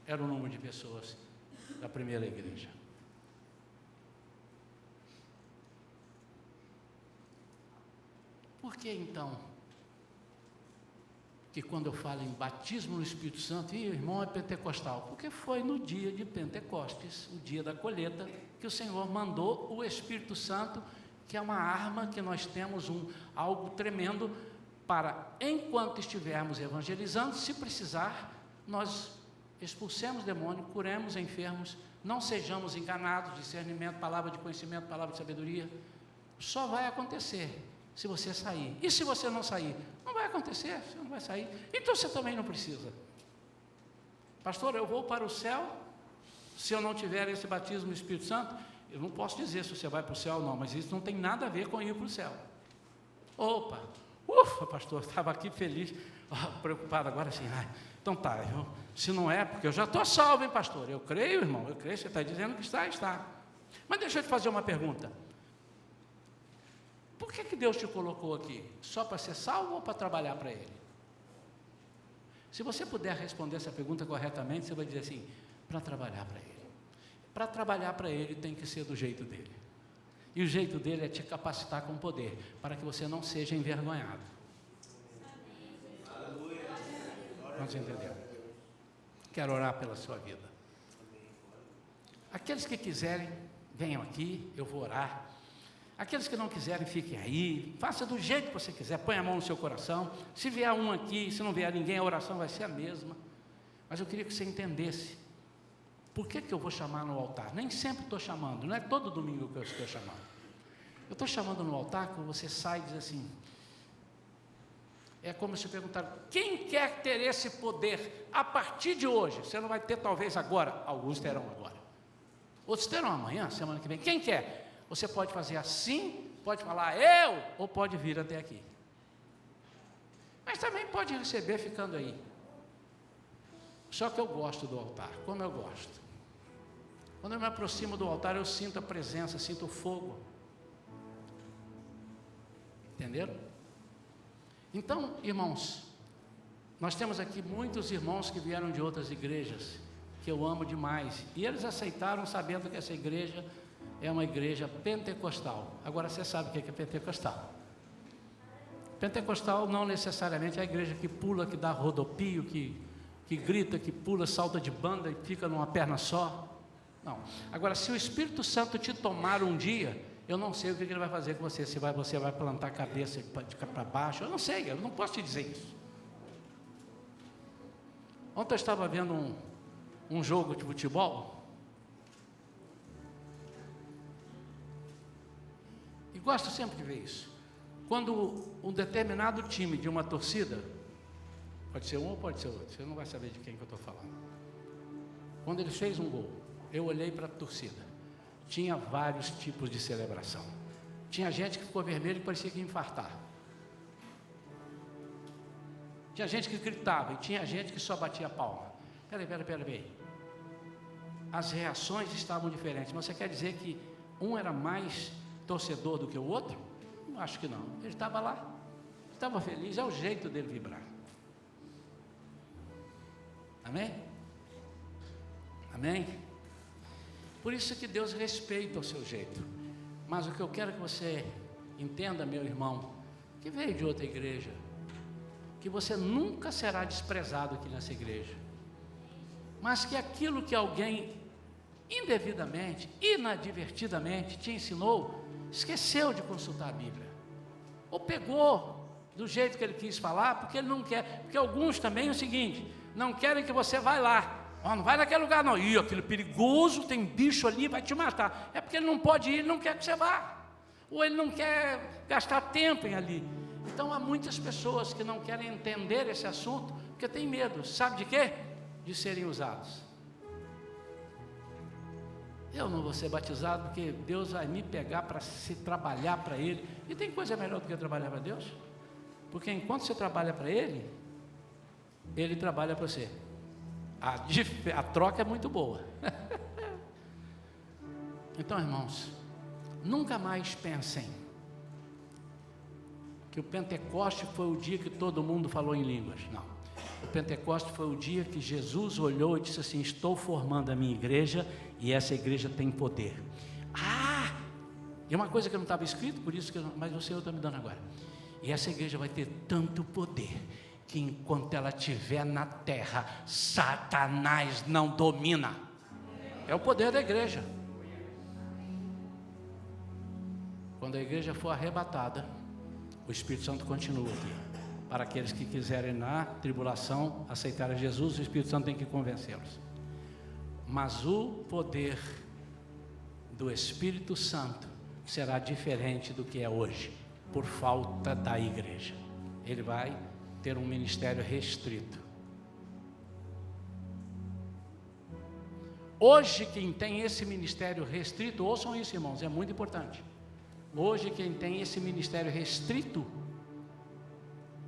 Speaker 1: era o número de pessoas da primeira igreja. Por que então que quando eu falo em batismo no Espírito Santo, o irmão é pentecostal? Porque foi no dia de Pentecostes, o dia da colheita, que o Senhor mandou o Espírito Santo, que é uma arma que nós temos, algo tremendo, para, enquanto estivermos evangelizando, se precisar, nós expulsemos demônio, curemos enfermos, não sejamos enganados, discernimento, palavra de conhecimento, palavra de sabedoria. Só vai acontecer se você sair. E se você não sair? Não vai acontecer, você não vai sair. Então você também não precisa. Pastor, eu vou para o céu se eu não tiver esse batismo no Espírito Santo? Eu não posso dizer se você vai para o céu ou não, mas isso não tem nada a ver com ir para o céu. Opa, ufa, pastor, estava aqui feliz, preocupado agora assim. Então tá, se não é, porque eu já estou salvo, hein, pastor? Eu creio, irmão, eu creio, você está dizendo que está. Mas deixa eu te fazer uma pergunta. Por que Deus te colocou aqui? Só para ser salvo ou para trabalhar para Ele? Se você puder responder essa pergunta corretamente, você vai dizer assim: para trabalhar para Ele. Para trabalhar para Ele tem que ser do jeito dele. E o jeito dele é te capacitar com poder, para que você não seja envergonhado. Vamos entender? Quero orar pela sua vida. Aqueles que quiserem, venham aqui, eu vou orar. Aqueles que não quiserem, fiquem aí. Faça do jeito que você quiser, põe a mão no seu coração. Se vier um aqui, se não vier ninguém, a oração vai ser a mesma. Mas eu queria que você entendesse. Por que eu vou chamar no altar? Nem sempre estou chamando, não é todo domingo que eu estou chamando. Eu estou chamando no altar quando você sai e diz assim, é como se perguntaram, quem quer ter esse poder a partir de hoje? Você não vai ter talvez agora, alguns terão agora. Outros terão amanhã, semana que vem. Quem quer? Você pode fazer assim, pode falar eu, ou pode vir até aqui. Mas também pode receber ficando aí. Só que eu gosto do altar, como eu gosto. Quando eu me aproximo do altar, eu sinto a presença, sinto o fogo. Entenderam? Então, irmãos, nós temos aqui muitos irmãos que vieram de outras igrejas, que eu amo demais. E eles aceitaram sabendo que essa igreja é uma igreja pentecostal. Agora você sabe o que é pentecostal. Pentecostal não necessariamente é a igreja que pula, que dá rodopio, que grita, que pula, salta de banda e fica numa perna só. Não. Agora, se o Espírito Santo te tomar um dia, eu não sei o que ele vai fazer com você. Se você vai plantar a cabeça de cá para baixo, eu não sei, eu não posso te dizer isso. Ontem eu estava vendo um jogo de futebol, e gosto sempre de ver isso. Quando um determinado time de uma torcida, pode ser um ou pode ser outro, você não vai saber de quem que eu estou falando. Quando ele fez um gol, eu olhei para a torcida, tinha vários tipos de celebração. Tinha gente que ficou vermelho e parecia que ia infartar. Tinha gente que gritava e tinha gente que só batia a palma. Peraí. As reações estavam diferentes, mas você quer dizer que um era mais torcedor do que o outro? Acho que não. Ele estava lá, estava feliz, é o jeito dele vibrar. Amém? Amém? Por isso que Deus respeita o seu jeito. Mas o que eu quero que você entenda, meu irmão, que veio de outra igreja, que você nunca será desprezado aqui nessa igreja, mas que aquilo que alguém indevidamente, inadvertidamente te ensinou, esqueceu de consultar a Bíblia, ou pegou do jeito que ele quis falar, porque ele não quer, porque alguns também é o seguinte, não querem que você vá lá, não vai naquele lugar não, aquele perigoso, tem bicho ali, vai te matar, é porque ele não pode ir, ele não quer que você vá, ou ele não quer gastar tempo em ali. Então há muitas pessoas que não querem entender esse assunto, porque tem medo, sabe de quê? De serem usados. Eu não vou ser batizado porque Deus vai me pegar para se trabalhar para Ele. E tem coisa melhor do que trabalhar para Deus? Porque enquanto você trabalha para Ele, Ele trabalha para você. A troca é muito boa. Então, irmãos, nunca mais pensem que o Pentecoste foi o dia que todo mundo falou em línguas. Não. O Pentecoste foi o dia que Jesus olhou e disse assim: estou formando a minha igreja e essa igreja tem poder. E uma coisa que não estava escrito, por isso que mas o Senhor está me dando agora. E essa igreja vai ter tanto poder que enquanto ela estiver na terra, Satanás não domina. É o poder da igreja. Quando a igreja for arrebatada, o Espírito Santo continua aqui. Para aqueles que quiserem na tribulação aceitar a Jesus, o Espírito Santo tem que convencê-los. Mas o poder do Espírito Santo será diferente do que é hoje, por falta da igreja. Ele vai ter um ministério restrito. Hoje quem tem esse ministério restrito, ouçam isso, irmãos, é muito importante. Hoje quem tem esse ministério restrito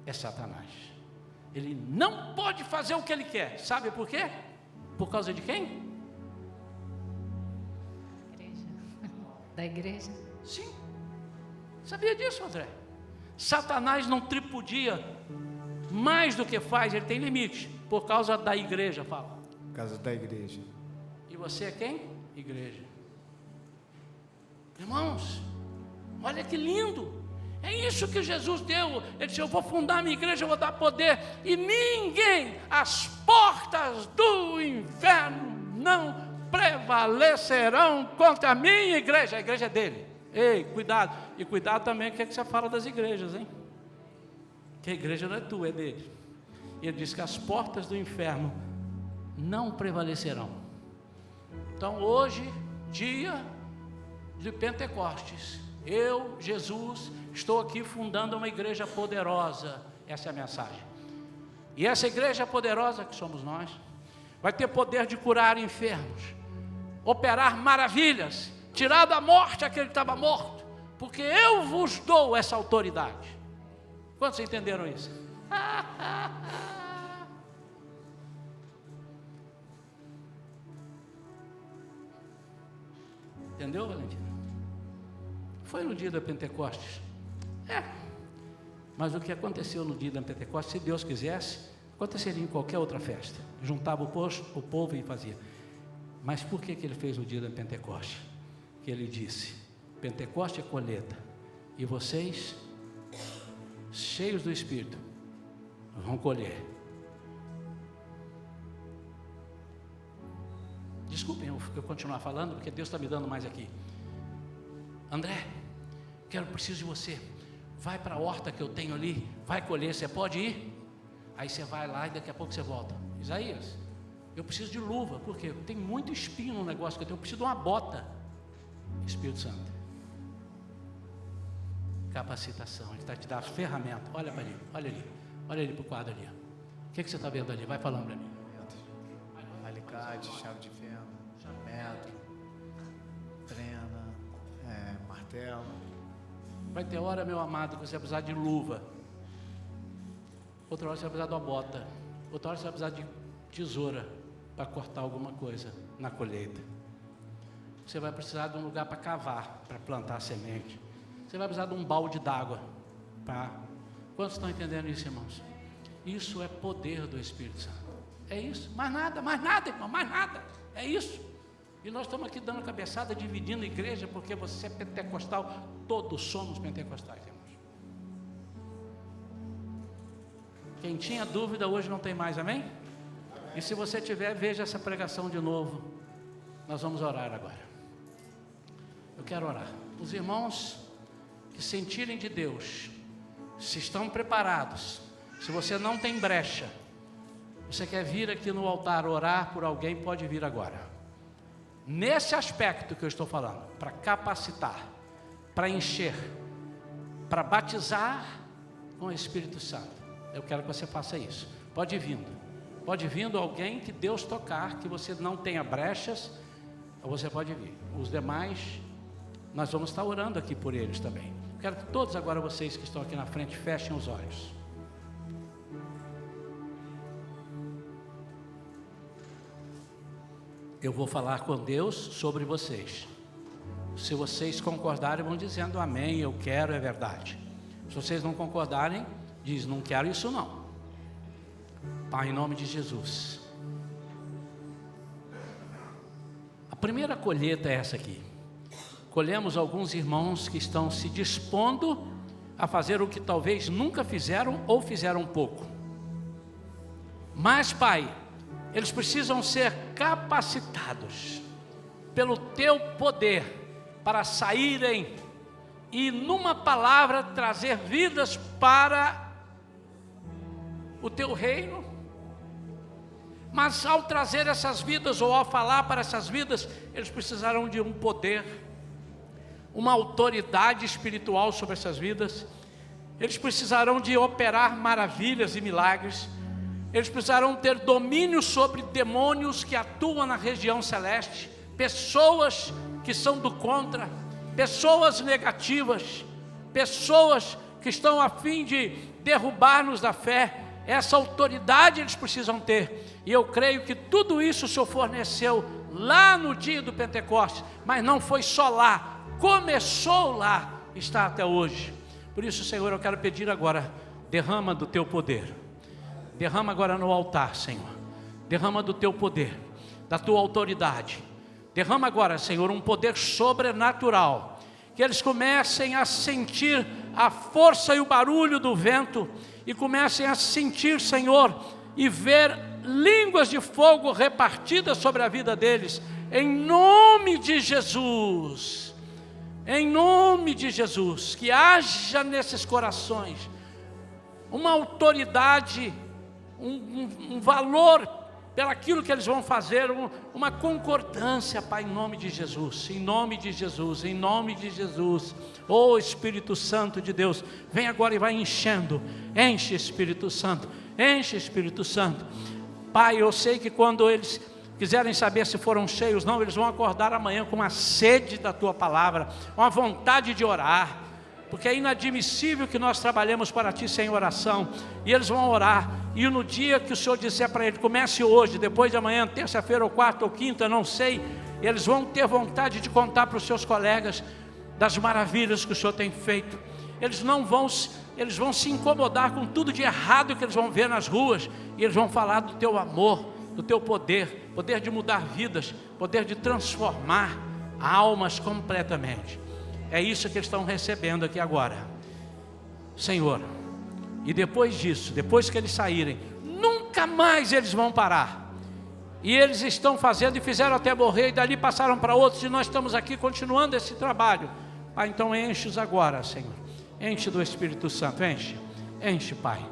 Speaker 1: é Satanás. Ele não pode fazer o que ele quer. Sabe por quê? Por causa de quem?
Speaker 3: Da igreja?
Speaker 1: Sim. Sabia disso, André? Satanás não tripudia mais do que faz, ele tem limite. Por causa da igreja, fala.
Speaker 4: Por causa da igreja.
Speaker 1: E você é quem? Igreja. Irmãos, Olha que lindo. É isso que Jesus deu. Ele disse: eu vou fundar a minha igreja, eu vou dar poder, e ninguém, as portas do inferno não prevalecerão contra a minha igreja. A igreja é dele. Ei, cuidado. E cuidado também com o que você fala das igrejas, hein? Que a igreja não é tua, é dele. E ele diz que as portas do inferno não prevalecerão. Então hoje, dia de Pentecostes, eu, Jesus, estou aqui fundando uma igreja poderosa. Essa é a mensagem. E essa igreja poderosa, que somos nós, vai ter poder de curar enfermos, operar maravilhas, tirar da morte aquele que estava morto, porque eu vos dou essa autoridade. Quantos entenderam isso? Entendeu, Valentina? Foi no dia da Pentecostes. Mas o que aconteceu no dia da Pentecostes, se Deus quisesse, aconteceria em qualquer outra festa. Juntava o povo e fazia. Mas por que ele fez no dia da Pentecostes? Que ele disse: Pentecoste é colheita, e vocês, cheios do Espírito, vão colher. Desculpem eu continuar falando, porque Deus está me dando mais aqui. André, preciso de você. Vai para a horta que eu tenho ali, vai colher, você pode ir? Aí você vai lá e daqui a pouco você volta. Isaías, eu preciso de luva, porque tem muito espinho no negócio que eu tenho, eu preciso de uma bota. Espírito Santo, capacitação, Ele está te dando as ferramentas. Olha para ali, olha ali para o quadro ali. O que você está vendo ali? Vai falando para mim.
Speaker 4: Alicate, chave de fenda, metro, trena, martelo.
Speaker 1: Vai ter hora, meu amado, que você vai precisar de luva. Outra hora você vai precisar de uma bota. Outra hora você vai precisar de tesoura para cortar alguma coisa na colheita. Você vai precisar de um lugar para cavar, para plantar a semente. Você vai precisar de um balde d'água. Quantos estão entendendo isso, irmãos? Isso é poder do Espírito Santo. É isso, mais nada, irmão, mais nada. É isso. E nós estamos aqui dando cabeçada, dividindo a igreja, porque você é pentecostal. Todos somos pentecostais, irmãos. Quem tinha dúvida hoje não tem mais, amém? E se você tiver, veja essa pregação de novo. Nós vamos orar agora. Eu quero orar. Os irmãos que sentirem de Deus, se estão preparados, se você não tem brecha, você quer vir aqui no altar orar por alguém, pode vir agora. Nesse aspecto que eu estou falando, para capacitar, para encher, para batizar com o Espírito Santo, eu quero que você faça isso. Pode vindo alguém que Deus tocar, que você não tenha brechas, você pode vir. Os demais, nós vamos estar orando aqui por eles também. Quero que todos agora, vocês que estão aqui na frente, fechem os olhos. Eu vou falar com Deus sobre vocês. Se vocês concordarem, vão dizendo amém, eu quero, é verdade. Se vocês não concordarem, diz, não quero isso não. Pai, em nome de Jesus. A primeira colheita é essa aqui. Colhemos alguns irmãos que estão se dispondo a fazer o que talvez nunca fizeram ou fizeram pouco. Mas, Pai, eles precisam ser capacitados pelo Teu poder para saírem e, numa palavra, trazer vidas para o Teu reino. Mas ao trazer essas vidas, ou ao falar para essas vidas, eles precisarão de um poder, uma autoridade espiritual sobre essas vidas. Eles precisarão de operar maravilhas e milagres. Eles precisarão ter domínio sobre demônios que atuam na região celeste, pessoas que são do contra, pessoas negativas, pessoas que estão a fim de derrubar-nos da fé. Essa autoridade eles precisam ter. E eu creio que tudo isso o Senhor forneceu lá no dia do Pentecostes, mas não foi só lá, começou lá, está até hoje. Por isso, Senhor, eu quero pedir agora, derrama do Teu poder. Derrama agora no altar, Senhor. Derrama do Teu poder, da Tua autoridade. Derrama agora, Senhor, um poder sobrenatural que eles comecem a sentir a força e o barulho do vento, e comecem a sentir, Senhor, e ver línguas de fogo repartidas sobre a vida deles, em nome de Jesus. Em nome de Jesus, que haja nesses corações uma autoridade, um valor pelaquilo que eles vão fazer, uma concordância, Pai, em nome de Jesus, em nome de Jesus, em nome de Jesus. Ô Espírito Santo de Deus, vem agora e vai enchendo, enche Espírito Santo, enche Espírito Santo. Pai, eu sei que quando eles quiserem saber se foram cheios, não, eles vão acordar amanhã com uma sede da Tua Palavra, uma vontade de orar, porque é inadmissível que nós trabalhemos para Ti sem oração, e eles vão orar, e no dia que o Senhor disser para ele, comece hoje, depois de amanhã, terça-feira ou quarta ou quinta, não sei, eles vão ter vontade de contar para os seus colegas das maravilhas que o Senhor tem feito. Eles vão se incomodar com tudo de errado que eles vão ver nas ruas, e eles vão falar do Teu amor, do Teu poder, poder de mudar vidas, poder de transformar almas completamente. É isso que eles estão recebendo aqui agora, Senhor. E depois disso, depois que eles saírem, nunca mais eles vão parar. E eles estão fazendo e fizeram até morrer, e dali passaram para outros, e nós estamos aqui continuando esse trabalho. Pai, então enche-os agora, Senhor. Enche do Espírito Santo, enche, Pai.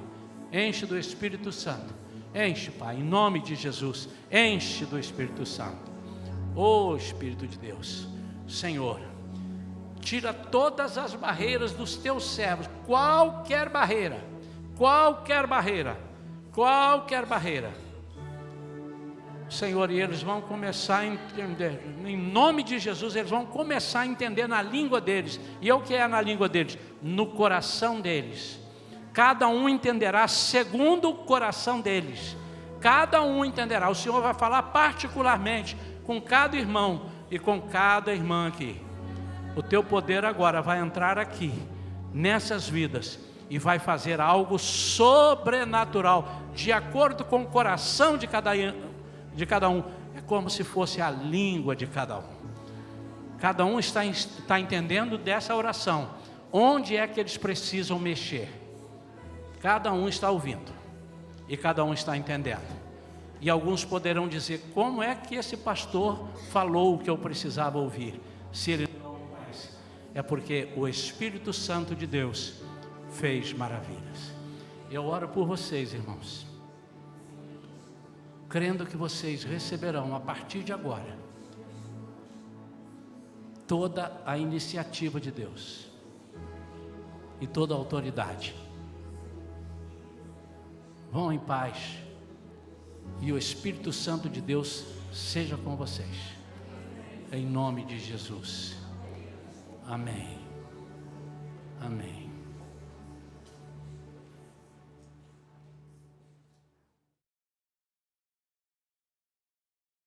Speaker 1: Enche do Espírito Santo. Enche, Pai, em nome de Jesus. Enche do Espírito Santo. Ô Espírito de Deus, Senhor, tira todas as barreiras dos Teus servos, qualquer barreira, Senhor, e eles vão começar a entender, em nome de Jesus, eles vão começar a entender na língua deles. E o que é na língua deles? No coração deles. Cada um entenderá segundo o coração deles. Cada um entenderá. O Senhor vai falar particularmente com cada irmão e com cada irmã aqui. O Teu poder agora vai entrar aqui, nessas vidas, e vai fazer algo sobrenatural, de acordo com o coração de cada um. É como se fosse a língua de cada um. Cada um está entendendo dessa oração, onde é que eles precisam mexer. Cada um está ouvindo, e cada um está entendendo. E alguns poderão dizer, como é que esse pastor falou o que eu precisava ouvir, se ele não me conhece? É porque o Espírito Santo de Deus fez maravilhas. Eu oro por vocês, irmãos, crendo que vocês receberão a partir de agora toda a iniciativa de Deus e toda a autoridade. Vão em paz, e o Espírito Santo de Deus seja com vocês, em nome de Jesus. Amém. Amém.